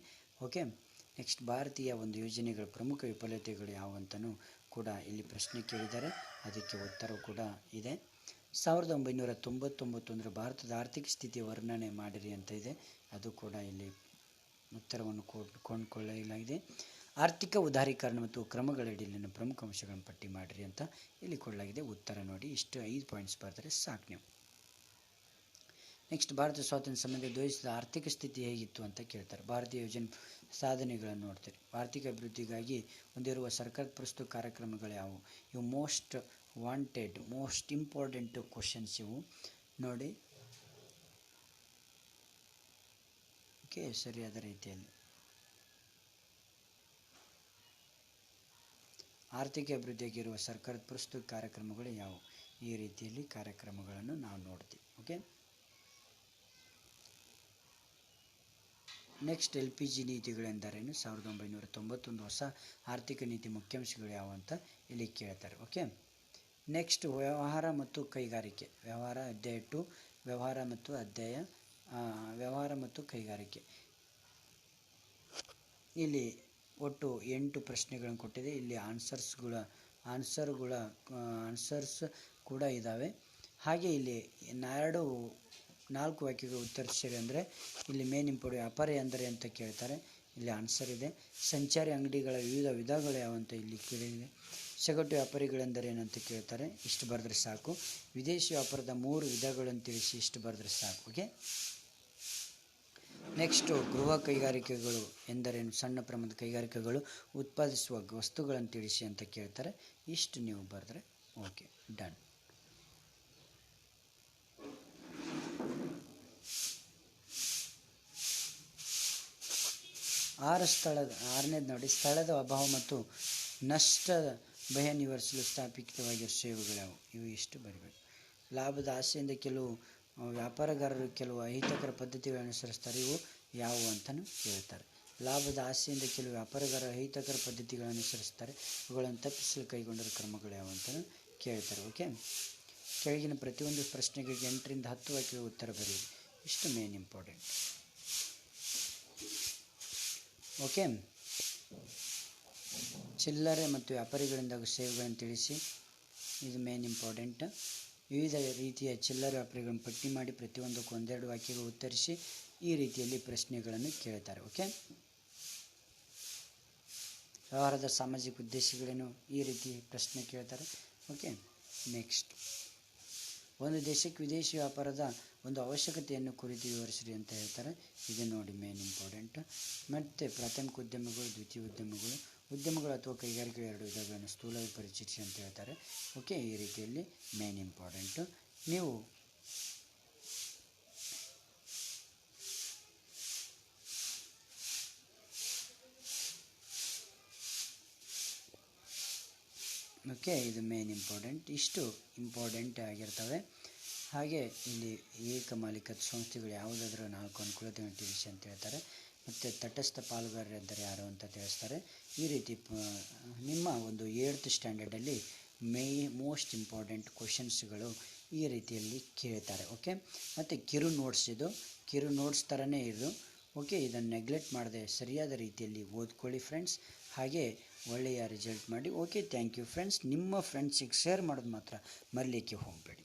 ಓಕೆ, ನೆಕ್ಸ್ಟ್ ಭಾರತೀಯ ಒಂದು ಯೋಜನೆಗಳ ಪ್ರಮುಖ ವಿಫಲತೆಗಳು ಯಾವುವಂತನೂ ಕೂಡ ಇಲ್ಲಿ ಪ್ರಶ್ನೆ ಕೇಳಿದ್ದಾರೆ. ಅದಕ್ಕೆ ಉತ್ತರವು ಕೂಡ ಇದೆ. 1999 ಭಾರತದ ಆರ್ಥಿಕ ಸ್ಥಿತಿಯ ವರ್ಣನೆ ಮಾಡಿರಿ ಅಂತ ಇದೆ. ಅದು ಕೂಡ ಇಲ್ಲಿ ಉತ್ತರವನ್ನು ಕೊಂಡುಕೊಳ್ಳಲಾಗಿದೆ. ಆರ್ಥಿಕ ಉದಾರೀಕರಣ ಮತ್ತು ಕ್ರಮಗಳಡಿಯಲ್ಲಿನ ಪ್ರಮುಖ ಅಂಶಗಳನ್ನು ಪಟ್ಟಿ ಮಾಡಿರಿ ಅಂತ ಇಲ್ಲಿ ಕೊಡಲಾಗಿದೆ. ಉತ್ತರ ನೋಡಿ, ಇಷ್ಟು 5 ಪಾಯಿಂಟ್ಸ್ ಬರೆದರೆ ಸಾಕು ನೀವು. ನೆಕ್ಸ್ಟ್, ಭಾರತ ಸ್ವಾತಂತ್ರ್ಯ ಸಂಬಂಧ ದೇಶದ ಆರ್ಥಿಕ ಸ್ಥಿತಿ ಹೇಗಿತ್ತು ಅಂತ ಕೇಳ್ತಾರೆ. ಭಾರತೀಯ ಯೋಜನೆ ಸಾಧನೆಗಳನ್ನು ನೋಡ್ತಾರೆ. ಆರ್ಥಿಕ ಅಭಿವೃದ್ಧಿಗಾಗಿ ಹೊಂದಿರುವ ಸರ್ಕಾರದ ಪ್ರಸ್ತುತ ಕಾರ್ಯಕ್ರಮಗಳು ಯಾವುವು? ಇವು most wanted, most important questions ಇವು ನೋಡಿ. ಓಕೆ, ಸರಿಯಾದ ರೀತಿಯಲ್ಲಿ ಆರ್ಥಿಕ ಅಭಿವೃದ್ಧಿಯಾಗಿರುವ ಸರ್ಕಾರದ ಪ್ರಸ್ತುತ ಕಾರ್ಯಕ್ರಮಗಳು ಯಾವುವು? ಈ ರೀತಿಯಲ್ಲಿ ಕಾರ್ಯಕ್ರಮಗಳನ್ನು ನಾವು ನೋಡ್ತೀವಿ. Okay, next LPG ನೀತಿಗಳೆಂದರೇನು? 1991 ಹೊಸ ಆರ್ಥಿಕ ನೀತಿ ಮುಖ್ಯಾಂಶಗಳು ಯಾವುವು ಅಂತ ಇಲ್ಲಿ ಕೇಳ್ತಾರೆ. ಓಕೆ, ನೆಕ್ಸ್ಟ್ ವ್ಯವಹಾರ ಮತ್ತು ಕೈಗಾರಿಕೆ. ವ್ಯವಹಾರ ಅಧ್ಯಾಯ 2, ವ್ಯವಹಾರ ಮತ್ತು ಕೈಗಾರಿಕೆ. ಇಲ್ಲಿ ಒಟ್ಟು 8 ಪ್ರಶ್ನೆಗಳನ್ನು ಕೊಟ್ಟಿದೆ. ಇಲ್ಲಿ ಆನ್ಸರ್ಸ್ ಕೂಡ ಇದ್ದಾವೆ. ಹಾಗೆ ಇಲ್ಲಿ 4 ವಾಕ್ಯಗಳು ಉತ್ತರಿಸಿರಿ ಅಂದರೆ ಇಲ್ಲಿ ಮೇನ್ ಇಂಪಾರ್ಟೆಂಟ್. ವ್ಯಾಪಾರ ಎಂದರೆ ಅಂತ ಕೇಳ್ತಾರೆ, ಇಲ್ಲಿ ಆನ್ಸರ್ ಇದೆ. ಸಂಚಾರಿ ಅಂಗಡಿಗಳ ವಿವಿಧ ವಿಧಗಳು ಯಾವಂತ ಇಲ್ಲಿ ಕೇಳಿದೆ. ಸಗಟು ವ್ಯಾಪಾರಿಗಳೆಂದರೆ ಏನಂತ ಕೇಳ್ತಾರೆ, ಇಷ್ಟು ಬರೆದ್ರೆ ಸಾಕು. ವಿದೇಶಿ ವ್ಯಾಪಾರದ 3 ವಿಧಗಳನ್ನು ತಿಳಿಸಿ, ಇಷ್ಟು ಬರೆದ್ರೆ ಸಾಕು. ಓಕೆ, ನೆಕ್ಸ್ಟು ಗೃಹ ಕೈಗಾರಿಕೆಗಳು ಎಂದರೇನು? ಸಣ್ಣ ಪ್ರಮಾಣದ ಕೈಗಾರಿಕೆಗಳು ಉತ್ಪಾದಿಸುವ ವಸ್ತುಗಳನ್ನು ತಿಳಿಸಿ ಅಂತ ಕೇಳ್ತಾರೆ. ಇಷ್ಟು ನೀವು ಬರೆದ್ರೆ ಓಕೆ, ಡನ್. ಆರನೇದು ನೋಡಿ, ಸ್ಥಳದ ಅಭಾವ ಮತ್ತು ನಷ್ಟದ ಭಯ ನಿವಾರಿಸಲು ಸ್ಥಾಪಿತವಾಗಿರುವ ಸೇವೆಗಳು. ಇವು ಇಷ್ಟು ಬರಿಬೇಕು. ಲಾಭದ ಆಸೆಯಿಂದ ಕೆಲವು ವ್ಯಾಪಾರಗಾರರು ಕೆಲವು ಅಹಿತಕರ ಪದ್ಧತಿಗಳನ್ನು ಅನುಸರಿಸ್ತಾರೆ. ಇವು ಯಾವುವು ಅಂತಲೂ ಕೇಳ್ತಾರೆ. ಲಾಭದ ಆಸೆಯಿಂದ ಕೆಲವು ವ್ಯಾಪಾರಗಾರರು ಅಹಿತಕರ ಪದ್ಧತಿಗಳನ್ನು ಅನುಸರಿಸ್ತಾರೆ. ಇವುಗಳನ್ನು ತಪ್ಪಿಸಲು ಕೈಗೊಂಡಿರುವ ಕ್ರಮಗಳು ಯಾವುವು ಅಂತಲೂ ಕೇಳ್ತಾರೆ. ಓಕೆ, ಕೆಳಗಿನ ಪ್ರತಿಯೊಂದು ಪ್ರಶ್ನೆಗಳಿಗೆ 8 ರಿಂದ 10 ವಾಕ್ಯಗಳ ಉತ್ತರ ಬರೆಯಿರಿ. ಇಷ್ಟು ಮೇನ್ ಇಂಪಾರ್ಟೆಂಟ್. ಓಕೆ, ಚಿಲ್ಲರೆ ಮತ್ತು ವ್ಯಾಪಾರಿಗಳಿಂದ ಸೇವೆಗಳನ್ನು ತಿಳಿಸಿ. ಇದು ಮೇನ್ ಇಂಪಾರ್ಟೆಂಟ್. ವಿವಿಧ ರೀತಿಯ ಚಿಲ್ಲರೆ ವ್ಯಾಪಾರಿಗಳನ್ನು ಪಟ್ಟಿ ಮಾಡಿ ಪ್ರತಿಯೊಂದಕ್ಕೂ 1-2 ವಾಕ್ಯಗಳು ಉತ್ತರಿಸಿ. ಈ ರೀತಿಯಲ್ಲಿ ಪ್ರಶ್ನೆಗಳನ್ನು ಕೇಳ್ತಾರೆ. ಓಕೆ, ವ್ಯವಹಾರದ ಸಾಮಾಜಿಕ ಉದ್ದೇಶಗಳೇನು? ಈ ರೀತಿ ಪ್ರಶ್ನೆ ಕೇಳ್ತಾರೆ. ಓಕೆ, ನೆಕ್ಸ್ಟ್, ಒಂದು ದೇಶಕ್ಕೆ ವಿದೇಶಿ ವ್ಯಾಪಾರದ ಒಂದು ಅವಶ್ಯಕತೆಯನ್ನು ಕುರಿತು ವಿವರಿಸಿರಿ ಅಂತ ಹೇಳ್ತಾರೆ. ಇದು ನೋಡಿ ಮೇನ್ ಇಂಪಾರ್ಟೆಂಟ್. ಮತ್ತು ಪ್ರಾಥಮಿಕ ಉದ್ಯಮಗಳು, ದ್ವಿತೀಯ ಉದ್ಯಮಗಳು ಅಥವಾ ಕೈಗಾರಿಕೆಗಳ 2 ವಿಧಗಳನ್ನು ಸ್ಥೂಲವಾಗಿ ಪರಿಚಯಿಸಿ ಅಂತ ಹೇಳ್ತಾರೆ. ಓಕೆ, ಈ ರೀತಿಯಲ್ಲಿ ಮೇನ್ ಇಂಪಾರ್ಟೆಂಟು. ನೀವು ಓಕೆ, ಇದು ಮೇನ್ ಇಂಪಾರ್ಟೆಂಟ್. ಇಷ್ಟು ಇಂಪಾರ್ಟೆಂಟ್ ಆಗಿರ್ತವೆ. ಹಾಗೆ ಇಲ್ಲಿ ಏಕಮಾಲಿಕದ ಸಂಸ್ಥೆಗಳು ಯಾವುದಾದ್ರೂ 4 ಅನುಕೂಲತೆಗಳನ್ನು ತಿಳಿಸಿ ಅಂತ ಹೇಳ್ತಾರೆ. ಮತ್ತು ತಟಸ್ಥ ಪಾಲುಗಾರರೆಂದರೆ ಯಾರು ಅಂತ ತಿಳಿಸ್ತಾರೆ. ಈ ರೀತಿ ನಿಮ್ಮ ಒಂದು 8th ಸ್ಟ್ಯಾಂಡರ್ಡಲ್ಲಿ ಮೋಸ್ಟ್ ಇಂಪಾರ್ಟೆಂಟ್ ಕ್ವಶನ್ಸ್ಗಳು ಈ ರೀತಿಯಲ್ಲಿ ಕೇಳ್ತಾರೆ. ಓಕೆ, ಮತ್ತು ಕಿರು ನೋಟ್ಸ್ ಥರನೇ ಇದು. ಓಕೆ, ಇದನ್ನು ನೆಗ್ಲೆಕ್ಟ್ ಮಾಡದೆ ಸರಿಯಾದ ರೀತಿಯಲ್ಲಿ ಓದ್ಕೊಳ್ಳಿ ಫ್ರೆಂಡ್ಸ್. ಹಾಗೆ ಒಳ್ಳೆಯ ರಿಸಲ್ಟ್ ಮಾಡಿ. Okay, thank you friends. ನಿಮ್ಮ ಫ್ರೆಂಡ್ಸಿಗೆ ಶೇರ್ ಮಾಡೋದು ಮಾತ್ರ ಮರೀಲಿಕ್ಕೆ ಹೋಗಬೇಡಿ.